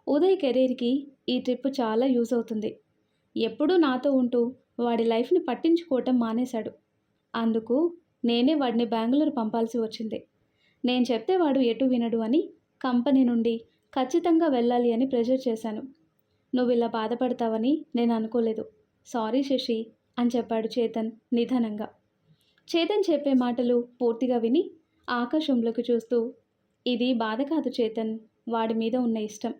ఉదయ్ కెరీర్కి ఈ ట్రిప్ చాలా యూజ్ అవుతుంది. ఎప్పుడూ నాతో ఉంటూ వాడి లైఫ్ని పట్టించుకోవటం మానేశాడు. అందుకు నేనే వాడిని బెంగళూరు పంపాల్సి వచ్చింది. నేను చెప్తే వాడు ఎటు వినడు అని కంపెనీ నుండి ఖచ్చితంగా వెళ్ళాలి అని ప్రెషర్ చేశాను. నువ్వు ఇలా బాధపడతావని నేను అనుకోలేదు. సారీ శశి అని చెప్పాడు చేతన్ నిదానంగా. చేతన్ చెప్పే మాటలు పూర్తిగా విని ఆకాశంలోకి చూస్తూ ఇది బాధ కాదు చేతన్, వాడి మీద ఉన్న ఇష్టం.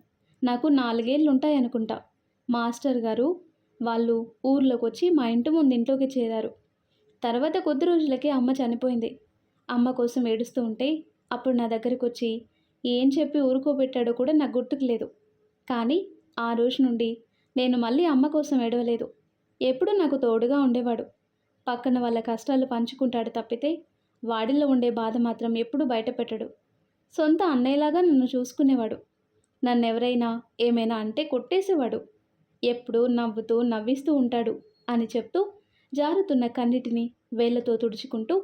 నాకు 4 ఏళ్ళు ఉంటాయనుకుంటా. మాస్టర్ గారు వాళ్ళు ఊర్లోకి వచ్చి మా ఇంటి ముందు ఇంట్లోకి చేరారు. తర్వాత కొద్ది రోజులకే అమ్మ చనిపోయింది. అమ్మ కోసం ఏడుస్తూ ఉంటే అప్పుడు నా దగ్గరికి వచ్చి ఏం చెప్పి ఊరుకోబెట్టాడో కూడా నాకు గుర్తుకు లేదు. కానీ ఆ రోజు నుండి నేను మళ్ళీ అమ్మ కోసం ఏడవలేదు. ఎప్పుడూ నాకు తోడుగా ఉండేవాడు. పక్కన వాళ్ళ కష్టాలు పంచుకుంటాడు తప్పితే వాడిలో ఉండే బాధ మాత్రం ఎప్పుడూ బయటపెట్టడు. సొంత అన్నయ్యలాగా నన్ను చూసుకునేవాడు. నన్నెవరైనా ఏమైనా అంటే కొట్టేసేవాడు. ఎప్పుడూ నవ్వుతూ నవ్విస్తూ ఉంటాడు అని చెప్తూ జారుతున్న కన్నిటిని వేళ్లతో తుడుచుకుంటూ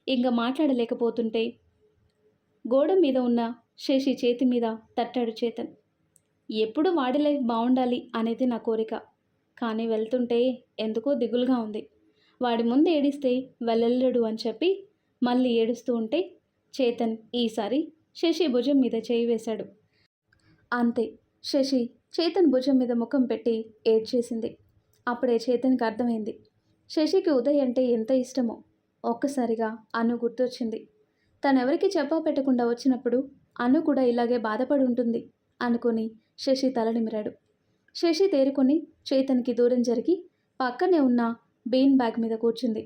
ఇంకా మాట్లాడలేకపోతుంటే గోడ మీద ఉన్న శశి చేతి మీద తట్టాడు చేతన్. ఎప్పుడు వాడి లైఫ్ బాగుండాలి అనేది నా కోరిక. కానీ వెళ్తుంటే ఎందుకో దిగులుగా ఉంది. వాడి ముందు ఏడిస్తే వెళ్ళలేడు అని చెప్పి మళ్ళీ ఏడుస్తూ ఉంటే చేతన్ ఈసారి శశి భుజం మీద చేయి వేశాడు. అంతే, శశి చేతన్ భుజం మీద ముఖం పెట్టి ఏడ్చేసింది. అప్పుడే చేతన్కి అర్థమైంది శశికి ఉదయ్ అంటే ఎంత ఇష్టమో. ఒక్కసారిగా అను గుర్తొచ్చింది. తనెవరికి చెప్పా పెట్టకుండా వచ్చినప్పుడు అను కూడా ఇలాగే బాధపడి ఉంటుంది అనుకుని శశి తల నిమిరాడు. శశి తేరుకొని చేతన్కి దూరం జరిగి పక్కనే ఉన్న బీన్ బ్యాగ్ మీద కూర్చుంది.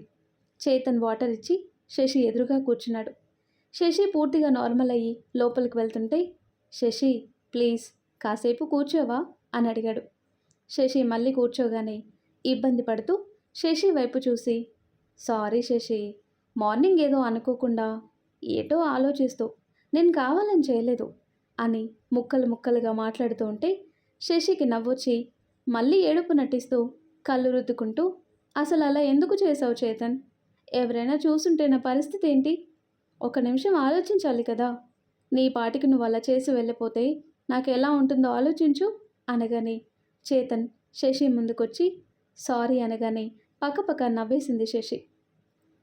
చేతన్ వాటర్ ఇచ్చి శశి ఎదురుగా కూర్చున్నాడు. శశి పూర్తిగా నార్మల్ అయ్యి లోపలికి వెళ్తుంటే శశి ప్లీజ్ కాసేపు కూర్చోవా అని అడిగాడు. శశి మళ్ళీ కూర్చోగానే ఇబ్బంది పడుతూ శశి వైపు చూసి సారీ శశి, మార్నింగ్ ఏదో అనుకోకుండా ఏటో ఆలోచిస్తూ నేను కావాలని చేయలేదు అని ముక్కలు ముక్కలుగా మాట్లాడుతూ ఉంటే శశికి నవ్వొచ్చి మళ్ళీ ఏడుపు నటిస్తూ కళ్ళు రుద్దుకుంటూ అసలు అలా ఎందుకు చేసావు చేతన్? ఎవరైనా చూసుంటే నా పరిస్థితి ఏంటి? ఒక నిమిషం ఆలోచించాలి కదా. నీ పాటికి నువ్వు అలా చేసి వెళ్ళిపోతే నాకు ఎలా ఉంటుందో ఆలోచించు అనగానే చేతన్ శశి ముందుకొచ్చి సారీ అనగానే పక్కపక్క నవ్వేసింది శశి.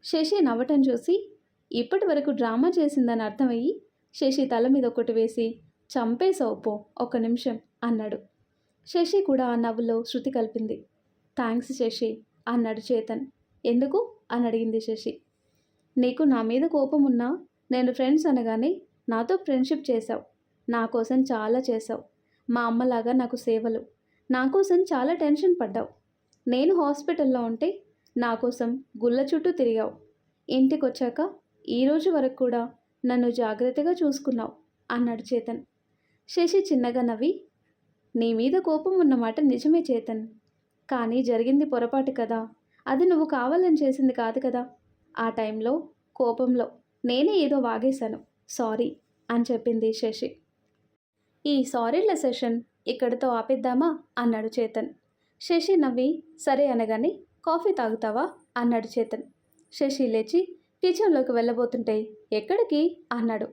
శశి నవ్వటం చూసి ఇప్పటి వరకు డ్రామా చేసిందని అర్థమయ్యి శశి తల మీద ఒకటి వేసి చంపేసావు పో ఒక్క నిమిషం అన్నాడు. శశి కూడా ఆ నవ్వులో శృతి కలిపింది. థ్యాంక్స్ శశి అన్నాడు చేతన్. ఎందుకు అని అడిగింది శశి. నీకు నా మీద కోపం ఉన్నా నేను ఫ్రెండ్స్ అనగానే నాతో ఫ్రెండ్షిప్ చేశావు. నా కోసం చాలా చేశావు. మా అమ్మలాగా నాకు సేవలు. నా కోసం చాలా టెన్షన్ పడ్డావు. నేను హాస్పిటల్లో ఉంటే నా కోసం గుళ్ళ చుట్టూ తిరిగావు. ఇంటికి వచ్చాక ఈరోజు వరకు కూడా నన్ను జాగ్రత్తగా చూసుకున్నావు అన్నాడు చేతన్. శశి చిన్నగా నవ్వి నీ మీద కోపం ఉన్నమాట నిజమే చేతన్, కానీ జరిగింది పొరపాటు కదా. అది నువ్వు కావాలని చేసింది కాదు కదా. ఆ టైంలో కోపంలో నేనే ఏదో వాగేశాను, సారీ అని చెప్పింది శశి. ఈ సారీల సెషన్ ఇక్కడితో ఆపేద్దామా అన్నాడు చేతన్. శశి నవ్వి సరే అనగానే కాఫీ తాగుతావా అన్నాడు చేతన్. శశి లేచి కిచెన్లోకి వెళ్ళబోతుంటే ఎక్కడికి అన్నాడు.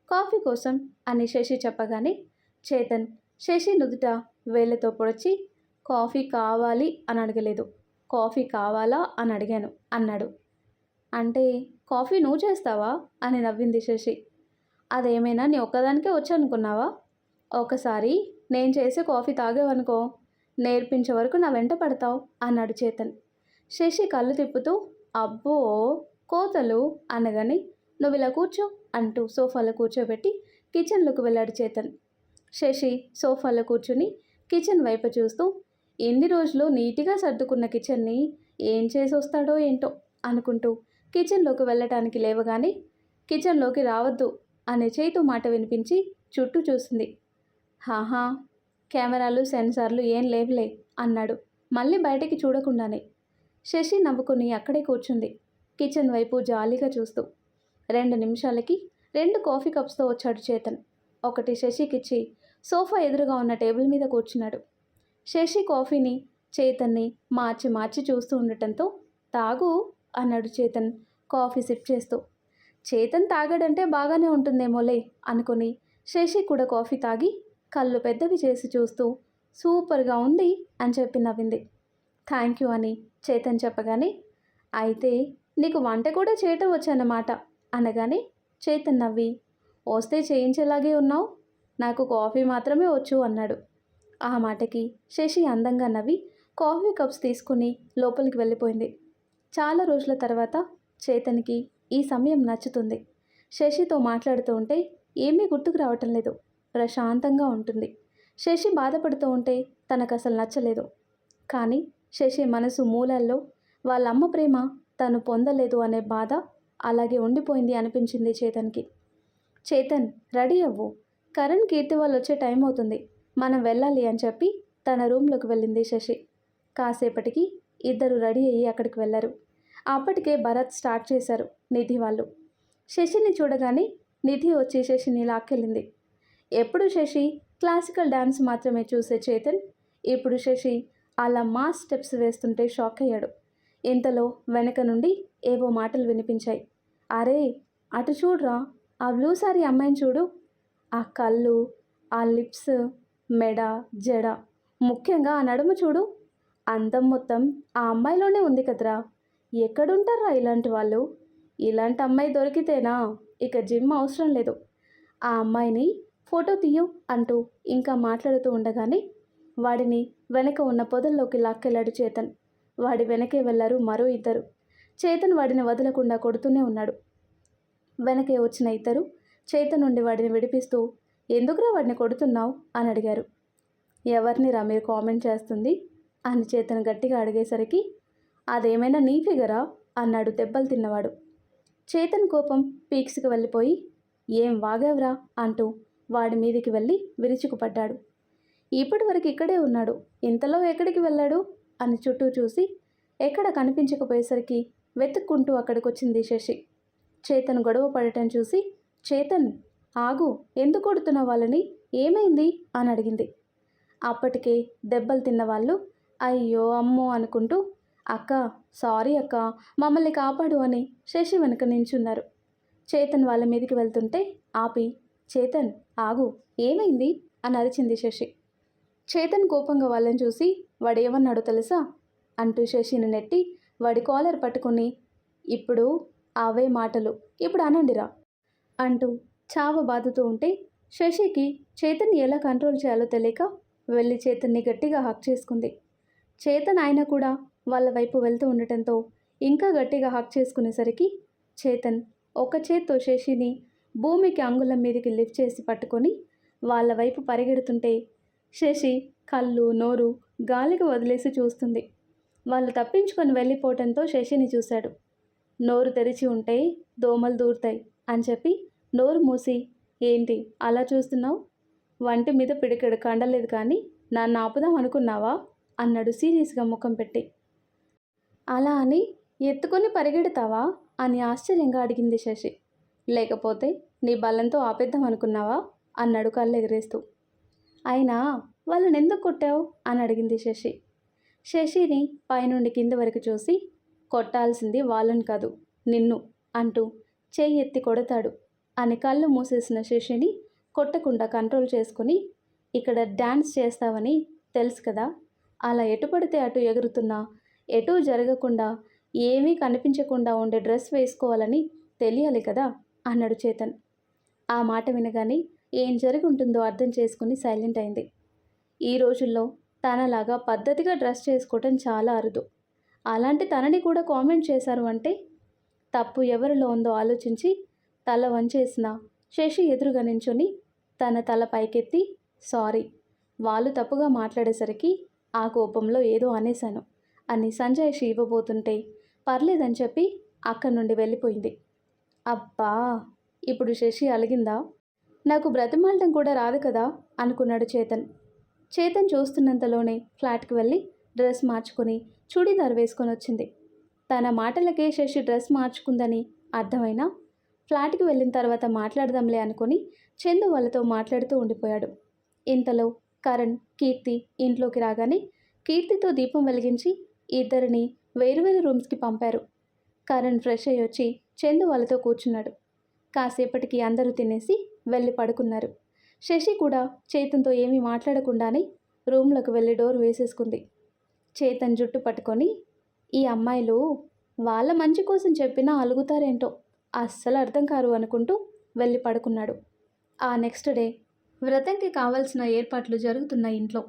కాఫీ కోసం అని శశి చెప్పగానే చేతన్ శశి నుదుట వేళ్ళతో పొడిచి కాఫీ కావాలి అని అడగలేదు, కాఫీ కావాలా అని అడిగాను అన్నాడు. అంటే కాఫీ నువ్వు చేస్తావా అని నవ్వింది శశి. అదేమైనా నీ ఒక్కదానికే వచ్చనుకున్నావా? ఒకసారి నేను చేసే కాఫీ తాగేవనుకో నేర్పించే వరకు నా వెంట పడతావు అన్నాడు చేతన్. శశి కళ్ళు తిప్పుతూ అబ్బో కోతలు అనగానే నువ్వు ఇలా కూర్చో అంటూ సోఫాలో కూర్చోబెట్టి కిచెన్లోకి వెళ్ళాడు చేతన్. శశి సోఫాలో కూర్చుని కిచెన్ వైపు చూస్తూ ఎన్ని రోజులు నీట్గా సర్దుకున్న కిచెన్ని ఏం చేసి వస్తాడో ఏంటో అనుకుంటూ కిచెన్లోకి వెళ్ళటానికి లేవగానే కిచెన్లోకి రావద్దు అనే చేతు మాట వినిపించి చుట్టూ చూసింది. హాహా కెమెరాలు సెన్సార్లు ఏం లేవులే అన్నాడు మళ్ళీ బయటికి చూడకుండానే. శశి నవ్వుకుని అక్కడే కూర్చుంది కిచెన్ వైపు జాలీగా చూస్తూ. 2 నిమిషాలకి 2 కాఫీ కప్స్తో వచ్చాడు చేతన్. ఒకటి శశికిచ్చి సోఫా ఎదురుగా ఉన్న టేబుల్ మీద కూర్చున్నాడు. శశి కాఫీని చేతన్ని మార్చి మార్చి చూస్తూ ఉండటంతో తాగు అన్నాడు చేతన్ కాఫీ సిప్ చేస్తూ. చేతన్ తాగాడంటే బాగానే ఉంటుందేమోలే అనుకుని శశి కూడా కాఫీ తాగి కళ్ళు పెద్దవి చేసి చూస్తూ సూపర్గా ఉంది అని చెప్పి నవ్వింది. థ్యాంక్ యూ అని చేతన్ చెప్పగానే అయితే నీకు వంట కూడా చేయటం వచ్చన్నమాట అనగానే చేతన్ నవ్వి వస్తే చేయించేలాగే ఉన్నావు, నాకు కాఫీ మాత్రమే వచ్చు అన్నాడు. ఆ మాటకి శశి అందంగా నవ్వి కాఫీ కప్స్ తీసుకుని లోపలికి వెళ్ళిపోయింది. చాలా రోజుల తర్వాత చేతన్కి ఈ సమయం నచ్చుతుంది. శశితో మాట్లాడుతూ ఉంటే ఏమీ గుర్తుకు రావటం లేదు, ప్రశాంతంగా ఉంటుంది. శశి బాధపడుతూ ఉంటే తనకు అసలు నచ్చలేదు. కానీ శశి మనసు మూలాల్లో వాళ్ళ అమ్మ ప్రేమ తను పొందలేదు అనే బాధ అలాగే ఉండిపోయింది అనిపించింది చేతన్కి. చేతన్ రెడీ అవ్వు, కరణ్ కీర్తి వాళ్ళు వచ్చే టైం అవుతుంది, మనం వెళ్ళాలి అని చెప్పి తన రూమ్లోకి వెళ్ళింది శశి. కాసేపటికి ఇద్దరు రెడీ అయ్యి అక్కడికి వెళ్ళారు. అప్పటికే భరత్ స్టార్ట్ చేశారు నిధి వాళ్ళు. శశిని చూడగానే నిధి వచ్చి శశిని లాక్కెళ్ళింది. ఎప్పుడు శశి క్లాసికల్ డ్యాన్స్ మాత్రమే చూసే చేతన్ ఇప్పుడు శశి అలా మాస్ స్టెప్స్ వేస్తుంటే షాక్ అయ్యాడు. ఇంతలో వెనక నుండి ఏవో మాటలు వినిపించాయి. అరే అటు చూడ్రా, ఆ బ్లూ సారీ అమ్మాయిని చూడు ఆ కళ్ళు, ఆ లిప్స్, మెడ, జడ, ముఖ్యంగా ఆ నడుము చూడు. అందం మొత్తం ఆ అమ్మాయిలోనే ఉంది కదరా. ఎక్కడుంటారా ఇలాంటి వాళ్ళు? ఇలాంటి అమ్మాయి దొరికితేనా ఇక జిమ్ అవసరం లేదు. ఆ అమ్మాయిని ఫోటో తీయు అంటూ ఇంకా మాట్లాడుతూ ఉండగానే వాడిని వెనక ఉన్న పొదల్లోకి లాక్కెళ్ళాడు చేతన్. వాడి వెనకే వెళ్లారు మరో ఇద్దరు. చేతన్ వాడిని వదలకుండా కొడుతూనే ఉన్నాడు. వెనకే వచ్చిన ఇద్దరు చేతన్ నుండి వాడిని విడిపిస్తూ, ఎందుకురా వాడిని కొడుతున్నావు అని అడిగారు. ఎవరినిరా మీరు కామెంట్ చేస్తుంది అని చేతన్ గట్టిగా అడిగేసరికి, అదేమైనా నీ ఫిగరా అన్నాడు దెబ్బలు తిన్నవాడు. చేతన్ కోపం పీక్స్కి వెళ్ళిపోయి, ఏం వాగావురా అంటూ వాడి మీదికి వెళ్ళి విరుచుకుపడ్డాడు. ఇప్పటి వరకు ఇక్కడే ఉన్నాడు, ఇంతలో ఎక్కడికి వెళ్ళాడు అని చుట్టూ చూసి ఎక్కడ కనిపించకపోయేసరికి వెతుక్కుంటూ అక్కడికొచ్చింది శశి. చేతన్ గొడవ పడటం చూసి, చేతన్ ఆగు, ఎందుకు కొడుతున్నావు వాళ్ళని, ఏమైంది అని అడిగింది. అప్పటికే దెబ్బలు తిన్నవాళ్ళు అయ్యో అమ్మో అనుకుంటూ, అక్క సారీ అక్క, మమ్మల్ని కాపాడు అని శశి వెనుక నించున్నారు. చేతన్ వాళ్ళ మీదికి వెళ్తుంటే ఆపి, చేతన్ ఆగు, ఏమైంది అని అరిచింది శశి. చేతన్ కోపంగా వాళ్ళని చూసి, వాడేమన్నాడో తెలుసా అంటూ శశిని నెట్టి వాడి కాలర్ పట్టుకుని, ఇప్పుడు అవే మాటలు, ఇప్పుడు అనండిరా అంటూ చావ బాదుతూ ఉంటే శశికి చేతన్ని ఎలా కంట్రోల్ చేయాలో తెలియక వెళ్ళి చేతన్ని గట్టిగా హక్ చేసుకుంది. చేతన్ ఆయన కూడా వాళ్ళ వైపు వెళ్తూ ఉండటంతో ఇంకా గట్టిగా హక్ చేసుకునేసరికి చేతన్ ఒక చేత్తో శశిని భూమికి అంగుళం మీదకి లిఫ్ట్ చేసి పట్టుకొని వాళ్ళ వైపు పరిగెడుతుంటే శశి కళ్ళు నోరు గాలికి వదిలేసి చూస్తుంది. వాళ్ళు తప్పించుకొని వెళ్ళిపోవటంతో శశిని చూశాడు. నోరు తెరిచి ఉంటే దోమలు దూరుతాయి అని చెప్పి నోరు మూసి, ఏంటి అలా చూస్తున్నావు, వంటి మీద పిడికెడు కండలేదు కానీ నన్ను ఆపుదాం అనుకున్నావా అన్నాడు సీరియస్గా ముఖం పెట్టి. అలా అని ఎత్తుకొని పరిగెడతావా అని ఆశ్చర్యంగా అడిగింది శశి. లేకపోతే నీ బలంతో ఆపేద్దాం అనుకున్నావా అన్నాడు కళ్ళెగరేస్తూ. అయినా వాళ్ళని ఎందుకు కొట్టావు అని అడిగింది శశి. శశిని పైనుండి కింద వరకు చూసి, కొట్టాల్సింది వాళ్ళని కాదు నిన్ను అంటూ చేయి ఎత్తి కొడతాడు అని కళ్ళు మూసేసిన శశిని కొట్టకుండా కంట్రోల్ చేసుకుని, ఇక్కడ డ్యాన్స్ చేస్తావని తెలుసు కదా, అలా ఎటు పడితే అటు ఎగురుతున్నా ఎటూ జరగకుండా ఏమీ కనిపించకుండా ఉండే డ్రెస్ వేసుకోవాలని తెలియాలి కదా అన్నాడు చేతన్. ఆ మాట వినగానే ఏం జరిగి ఉంటుందో అర్థం చేసుకుని సైలెంట్ అయింది. ఈ రోజుల్లో తనలాగా పద్ధతిగా డ్రెస్ చేసుకోవటం చాలా అరుదు. అలాంటి తనని కూడా కామెంట్ చేశారు అంటే తప్పు ఎవరిలో ఉందో ఆలోచించి తల వంచేసిన శశి ఎదురుగా నించుని తన తల పైకెత్తి, సారీ, వాళ్ళు తప్పుగా మాట్లాడేసరికి ఆ కోపంలో ఏదో అనేశాను అని సంజయ్షి ఇవ్వబోతుంటే పర్లేదని చెప్పి అక్కడి నుండి వెళ్ళిపోయింది. అబ్బా, ఇప్పుడు శశి అలిగిందా, నాకు బ్రతిమాలటం కూడా రాదు కదా అనుకున్నాడు చేతన్. చేతన్ చూస్తున్నంతలోనే ఫ్లాట్కి వెళ్ళి డ్రెస్ మార్చుకొని చూడీదార్ వేసుకొని వచ్చింది. తన మాటలకే శశి డ్రెస్ మార్చుకుందని అర్థమైనా ఫ్లాట్కి వెళ్ళిన తర్వాత మాట్లాడదాంలే అనుకుని చందు వాళ్ళతో మాట్లాడుతూ ఉండిపోయాడు. ఇంతలో కరణ్, కీర్తి ఇంట్లోకి రాగానే కీర్తితో దీపం వెలిగించి ఇద్దరిని వేరువేరు రూమ్స్కి పంపారు. కరణ్ ఫ్రెష్ అయ్యి వచ్చి చందు వాళ్ళతో కూర్చున్నాడు. కాసేపటికి అందరూ తినేసి వెళ్ళి పడుకున్నారు. శశి కూడా చేతన్తో ఏమీ మాట్లాడకుండానే రూమ్లోకి వెళ్ళి డోర్ వేసేసుకుంది. చేతన్ జుట్టు పట్టుకొని, ఈ అమ్మాయిలు వాళ్ళ మంచి కోసం చెప్పినా అలుగుతారేంటో అస్సలు అర్థం కారు అనుకుంటూ వెళ్ళి పడుకున్నాడు. ఆ నెక్స్ట్ డే వ్రతంకి కావాల్సిన ఏర్పాట్లు జరుగుతున్న ఇంట్లో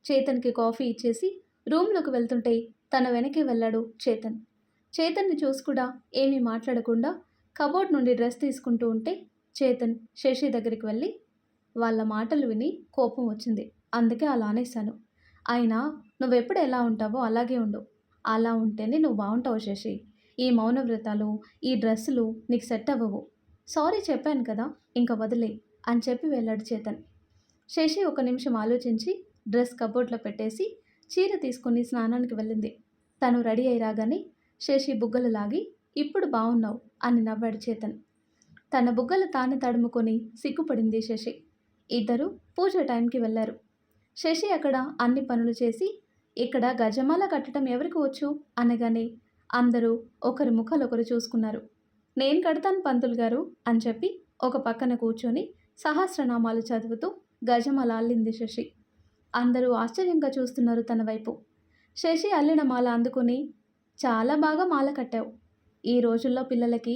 చేతన్కి కాఫీ ఇచ్చేసి రూమ్లోకి వెళ్తుంటే తన వెనకే వెళ్ళాడు చేతన్. చేతన్ని చూసి కూడా ఏమీ మాట్లాడకుండా కబోర్డ్ నుండి డ్రెస్ తీసుకుంటూ ఉంటే చేతన్ శశి దగ్గరికి వెళ్ళి, వాళ్ళ మాటలు విని కోపం వచ్చింది, అందుకే అలా అనేశాను. అయినా నువ్వెప్పుడు ఎలా ఉంటావో అలాగే ఉండు, అలా ఉంటేనే నువ్వు బాగుంటావు శశి. ఈ మౌనవ్రతాలు, ఈ డ్రెస్సులు నీకు సెట్ అవ్వవు. సారీ చెప్పాను కదా, ఇంకా వదిలే అని చెప్పి వెళ్ళాడు చేతన్. శశి ఒక నిమిషం ఆలోచించి డ్రెస్ కబోర్డ్లో పెట్టేసి చీర తీసుకుని స్నానానికి వెళ్ళింది. తను రెడీ అయి రాగానే శశి బుగ్గలు లాగి, ఇప్పుడు బాగున్నావు అని నవ్వాడు చేతన్. తన బుగ్గలు తాను తడుముకొని సిగ్గుపడింది శశి. ఇద్దరు పూజ టైంకి వెళ్ళారు. శశి అక్కడ అన్ని పనులు చేసి, ఇక్కడ గజమాల కట్టడం ఎవరికి వచ్చు అనగానే అందరూ ఒకరి ముఖాలు ఒకరు చూసుకున్నారు. నేను కడతాను పంతులు గారు అని చెప్పి ఒక పక్కన కూర్చొని సహస్రనామాలు చదువుతూ గజమాల అల్లింది శశి. అందరూ ఆశ్చర్యంగా చూస్తున్నారు తన వైపు. శశి అల్లిన మాల అందుకుని, చాలా బాగా మాల కట్టావు. ఈ రోజుల్లో పిల్లలకి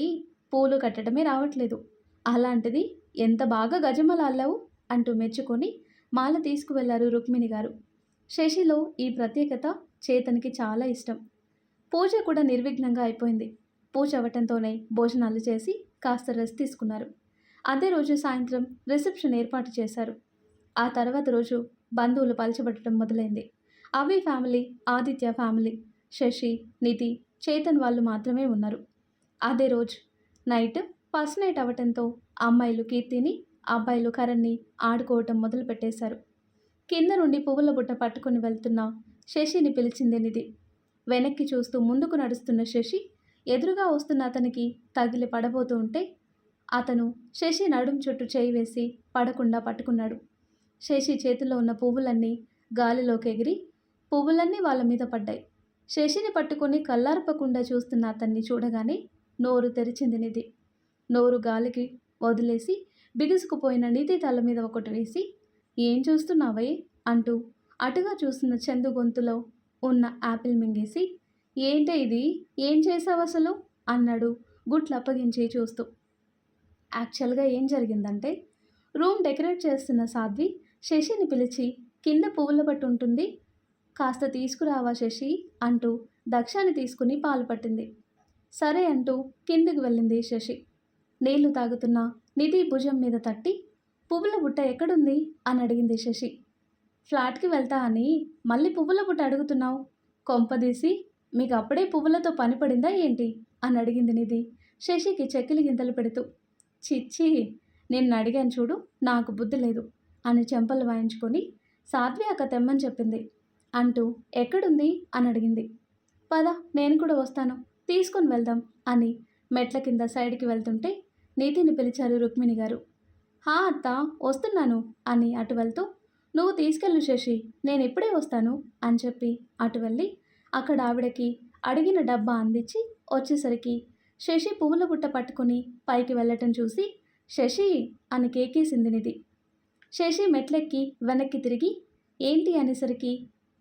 పూలు కట్టడమే రావట్లేదు. అలాంటిది ఎంత బాగా గజమాల అల్లావు అంటూ మెచ్చుకొని మాల తీసుకువెళ్లారు రుక్మిణి గారు. శశిలో ఈ ప్రత్యేకత చేతన్‌కి చాలా ఇష్టం. పూజ కూడా నిర్విఘ్నంగా అయిపోయింది. పూజ అవ్వటంతోనే భోజనాలు చేసి కాస్త రెస్ట్ తీసుకున్నారు. అదే రోజు సాయంత్రం రిసెప్షన్ ఏర్పాటు చేశారు. ఆ తర్వాత రోజు బంధువులు పలచబడటం మొదలైంది. అభి ఫ్యామిలీ, ఆదిత్య ఫ్యామిలీ, శశి, నిధి, చేతన్ వాళ్ళు మాత్రమే ఉన్నారు. అదే రోజు నైట్ ఫస్ట్ నైట్ అవ్వటంతో అమ్మాయిలు కీర్తిని, అబ్బాయిలు కరణ్‌ని ఆడుకోవటం మొదలుపెట్టేశారు. కింద నుండి పువ్వుల బుట్ట పట్టుకుని వెళ్తున్న శశిని పిలిచింది నిధి. వెనక్కి చూస్తూ ముందుకు నడుస్తున్న శశి ఎదురుగా వస్తున్న అతనికి తగిలి పడబోతూ ఉంటే అతను శశి నడుం చుట్టూ చేయి వేసి పడకుండా పట్టుకున్నాడు. శశి చేతిలో ఉన్న పువ్వులన్నీ గాలిలోకి ఎగిరి పువ్వులన్నీ వాళ్ళ మీద పడ్డాయి. శశిని పట్టుకుని కళ్ళార్పకుండా చూస్తున్న అతన్ని చూడగానే నోరు తెరిచింది నిధి. నోరు గాలికి వదిలేసి బిగుసుకుపోయిన నిధి తల మీద ఒకటి వేసి, ఏం చూస్తున్నావే అంటూ అటుగా చూస్తున్న చందు గొంతులో ఉన్న యాపిల్ మింగేసి, ఏంటే ఇది, ఏం చేసావు అసలు అన్నాడు గుట్లు అప్పగించి చూస్తూ. యాక్చువల్గా ఏం జరిగిందంటే, రూమ్ డెకరేట్ చేస్తున్న సాధ్వి శశిని పిలిచి, కింద పువ్వుల బట్టు ఉంటుంది, కాస్త తీసుకురావా శశి అంటూ దక్షాన్ని తీసుకుని పాలు పట్టింది. సరే అంటూ కిందికి వెళ్ళింది శశి. నీళ్లు తాగుతున్న నిధి భుజం మీద తట్టి, పువ్వుల బుట్ట ఎక్కడుంది అని అడిగింది శశి. ఫ్లాట్కి వెళ్తా అని మళ్ళీ పువ్వుల బుట్ట అడుగుతున్నావు, కొంపదీసి మీకు అప్పుడే పువ్వులతో పని పడిందా ఏంటి అని అడిగింది నిధి శశికి చెక్కిలి గింతలు పెడుతూ. చిచ్చి, నిన్ను అడిగాను చూడు, నాకు బుద్ధి లేదు అని చెంపలు వాయించుకొని సాధ్వి అక్క తెమ్మని చెప్పింది అంటూ ఎక్కడుంది అని అడిగింది. పద, నేను కూడా వస్తాను, తీసుకొని వెళ్దాం అని మెట్ల కింద సైడ్కి వెళ్తుంటే నిధిని పిలిచారు రుక్మిణి గారు. హా అత్త, వస్తున్నాను అని అటు వెళ్తూ, నువ్వు తీసుకెళ్ళు శశి, నేను ఇప్పుడే వస్తాను అని చెప్పి అటు వెళ్ళి అక్కడ ఆవిడకి అడిగిన డబ్బా అందించి వచ్చేసరికి శశి పువ్వుల బుట్ట పట్టుకుని పైకి వెళ్ళటం చూసి శశి అని కేకేసింది నిధి. శశి మెట్లెక్కి వెనక్కి తిరిగి ఏంటి అనేసరికి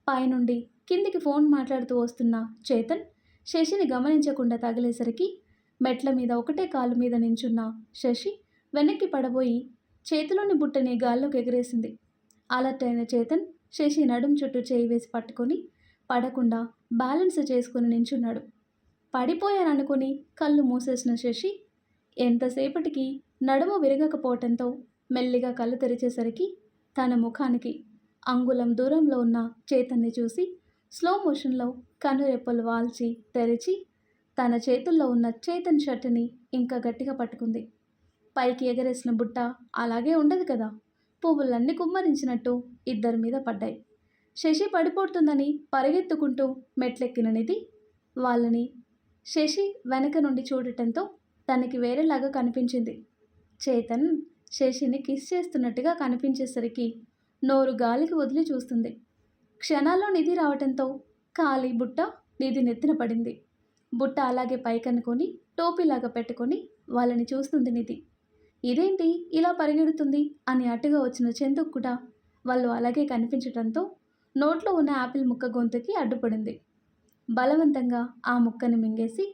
పైనుండి కిందికి ఫోన్ మాట్లాడుతూ వస్తున్న చేతన్ శశిని గమనించకుండా తగిలేసరికి మెట్ల మీద ఒకటే కాలు మీద నించున్న శశి వెనక్కి పడబోయి చేతిలోని బుట్టని గాల్లోకి ఎగరేసింది. అలర్ట్ అయిన చేతన్ శశి నడుం చుట్టూ చేయి వేసి పట్టుకొని పడకుండా బ్యాలెన్స్ చేసుకుని నించున్నాడు. పడిపోయాననుకుని కళ్ళు మూసేసిన శశి ఎంతసేపటికి నడుము విరగకపోవటంతో మెల్లిగా కళ్ళు తెరిచేసరికి తన ముఖానికి అంగుళం దూరంలో ఉన్న చేతన్ని చూసి స్లో మోషన్లో కనురెప్పలు వాల్చి తెరిచి తన చేతుల్లో ఉన్న చేతన్ షర్టుని ఇంకా గట్టిగా పట్టుకుంది. పైకి ఎగరేసిన బుట్ట అలాగే ఉండదు కదా, పువ్వులన్నీ కుమ్మరించినట్టు ఇద్దరి మీద పడ్డాయి. శశి పడిపోతుందని పరిగెత్తుకుంటూ మెట్లెక్కిన నిధి వాళ్ళని శశి వెనక నుండి చూడటంతో తనకి వేరేలాగా కనిపించింది. చేతన్ శశిని కిస్ చేస్తున్నట్టుగా కనిపించేసరికి నోరు గాలికి వదిలి చూస్తుంది. క్షణాల్లో నిధి రావటంతో ఖాళీ బుట్ట నిధి నెత్తిన పడింది. బుట్ట అలాగే పైకనుకొని టోపీలాగా పెట్టుకొని వాళ్ళని చూస్తుంది నిధి. ఇదేంటి ఇలా పరిగెడుతుంది అని అటుగా వచ్చిన చందుకు కూడా వాళ్ళు అలాగే కనిపించటంతో నోట్లో ఉన్న యాపిల్ ముక్క గొంతుకి అడ్డుపడింది. బలవంతంగా ఆ ముక్కని మింగేసి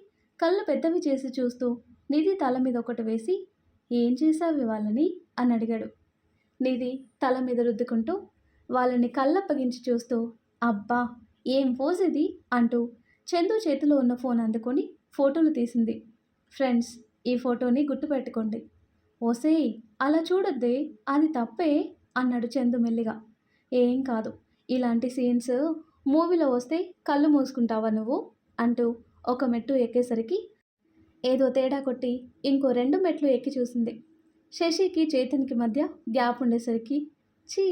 కళ్ళు పెద్దవి చేసి చూస్తూ నిధి తల మీద ఒకటి వేసి, ఏం చేశావి వాళ్ళని అని అడిగాడు. నిధి తల మీద రుద్దుకుంటూ వాళ్ళని కళ్ళప్పగించి చూస్తూ, అబ్బా ఏం పోజ్ ఇది అంటూ చందు చేతిలో ఉన్న ఫోన్ అందుకొని ఫోటోలు తీసింది. ఫ్రెండ్స్, ఈ ఫోటోని గుర్తుపెట్టుకోండి. ఓసేయ్, అలా చూడొద్దే, అది తప్పే అన్నాడు చందు మెల్లిగా. ఏం కాదు, ఇలాంటి సీన్స్ మూవీలో వస్తే కళ్ళు మూసుకుంటావా నువ్వు అంటూ ఒక మెట్టు ఎక్కేసరికి ఏదో తేడా కొట్టి ఇంకో 2 మెట్లు ఎక్కి చూసింది. శశికి చేతన్కి మధ్య గ్యాప్ ఉండేసరికి, ఛీ,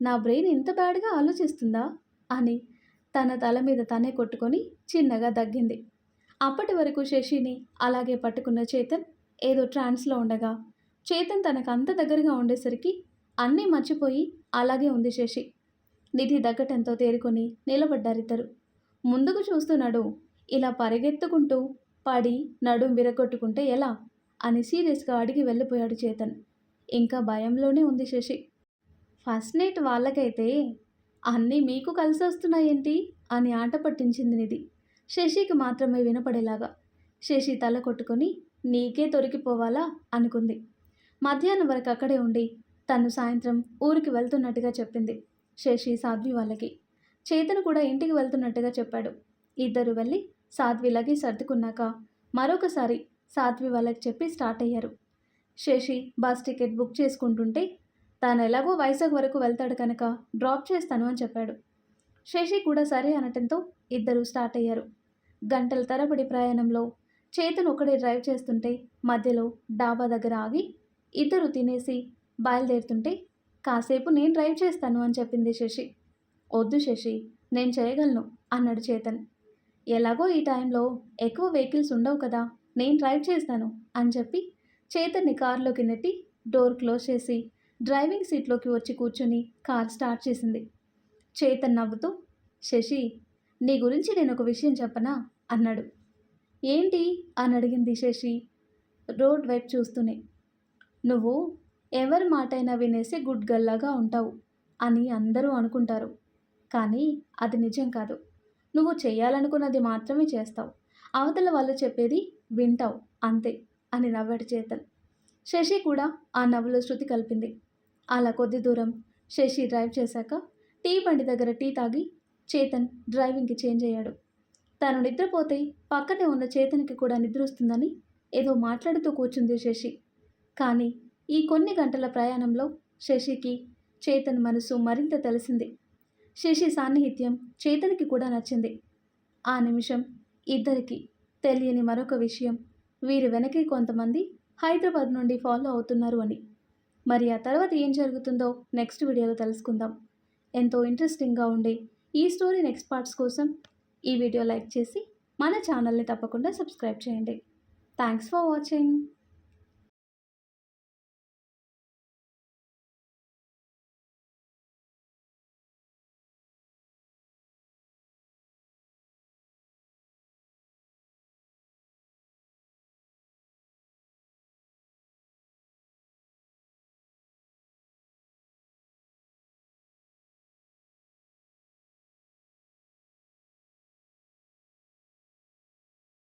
నా బ్రెయిన్ ఇంత బ్యాడ్గా ఆలోచిస్తుందా అని తన తల మీద తనే కొట్టుకొని చిన్నగా దగ్గింది. అప్పటి వరకు శశిని అలాగే పట్టుకున్న చేతన్ ఏదో ట్రాన్స్లో ఉండగా చేతన్ తనకు అంత దగ్గరగా ఉండేసరికి అన్నీ మర్చిపోయి అలాగే ఉంది శశి. నిధి దగ్గటంతో తేరుకొని నిలబడ్డారిద్దరు. ముందుకు చూస్తున్నాడు. ఇలా పరిగెత్తుకుంటూ పడి నడుం విరగొట్టుకుంటే ఎలా అని సీరియస్గా అడిగి వెళ్ళిపోయాడు చేతన్. ఇంకా భయంలోనే ఉంది శశి. ఫస్ట్ నైట్ వాళ్ళకైతే అన్నీ మీకు కలిసొస్తున్నాయేంటి అని ఆట పట్టించింది నిధి. శశికి మాత్రమే వినపడేలాగా. శశి తల కొట్టుకొని నీకే దొరికిపోవాలా అనుకుంది. మధ్యాహ్నం వరకు అక్కడే ఉండి తను సాయంత్రం ఊరికి వెళ్తున్నట్టుగా చెప్పింది శశి సాధ్వి వాళ్ళకి. చేతను కూడా ఇంటికి వెళ్తున్నట్టుగా చెప్పాడు. ఇద్దరు వెళ్ళి సాధ్వి లగేజ్ సర్దుకున్నాక మరొకసారి సాధ్వి వాళ్ళకి చెప్పి స్టార్ట్ అయ్యారు. శశి బస్ టికెట్ బుక్ చేసుకుంటుంటే తాను ఎలాగో వైజాగ్ వరకు వెళ్తాడు కనుక డ్రాప్ చేస్తాను అని చెప్పాడు. శశి కూడా సరే అనటంతో ఇద్దరు స్టార్ట్ అయ్యారు. గంటల తరబడి ప్రయాణంలో చేతన్ ఒకడే డ్రైవ్ చేస్తుంటే మధ్యలో డాబా దగ్గర ఆగి ఇద్దరు తినేసి బయలుదేరుతుంటే కాసేపు నేను డ్రైవ్ చేస్తాను అని చెప్పింది శశి. వద్దు శశి, నేను చేయగలను అన్నాడు చేతన్. ఎలాగో ఈ టైంలో ఎక్కువ వెహికల్స్ ఉండవు కదా, నేను డ్రైవ్ చేస్తాను అని చెప్పి చేతన్ని కారులోకి నెట్టి డోర్ క్లోజ్ చేసి డ్రైవింగ్ సీట్లోకి వచ్చి కూర్చొని కార్ స్టార్ట్ చేసింది. చేతన్ నవ్వుతూ శశి, నీ గురించి నేను ఒక విషయం చెప్పనా అన్నాడు. ఏంటి అని అడిగింది శశి రోడ్ వైపు చూస్తూనే. నువ్వు ఎవరి మాటైనా వినేసి గుడ్ గల్లాగా ఉంటావు అని అందరూ అనుకుంటారు, కానీ అది నిజం కాదు. నువ్వు చేయాలనుకున్నది మాత్రమే చేస్తావు, అవతల వాళ్ళు చెప్పేది వింటావు అంతే అని నవ్వాడు చేతన్. శశి కూడా ఆ నవ్వులో శృతి కలిపింది. అలా కొద్ది దూరం శశి డ్రైవ్ చేశాక టీ బండి దగ్గర టీ తాగి చేతన్ డ్రైవింగ్కి చేంజ్ అయ్యాడు. తను నిద్రపోతే పక్కనే ఉన్న చేతన్కి కూడా నిద్ర వస్తుందని ఏదో మాట్లాడుతూ కూర్చుంది శశి. కానీ ఈ కొన్ని గంటల ప్రయాణంలో శశికి చేతన్ మనసు మరింత తెలిసింది. శశి సాన్నిహిత్యం చేతన్కి కూడా నచ్చింది. ఆ నిమిషం ఇద్దరికి తెలియని మరొక విషయం, వీరి వెనకే కొంతమంది హైదరాబాద్ నుండి ఫాలో అవుతున్నారు అని. మరి ఆ తర్వాత ఏం జరుగుతుందో నెక్స్ట్ వీడియోలో తెలుసుకుందాం. ఎంతో ఇంట్రెస్టింగ్గా ఉండే ఈ స్టోరీ నెక్స్ట్ పార్ట్స్ కోసం ఈ వీడియో లైక్ చేసి మన ఛానల్ని తప్పకుండా సబ్స్క్రైబ్ చేయండి. Thanks for watching.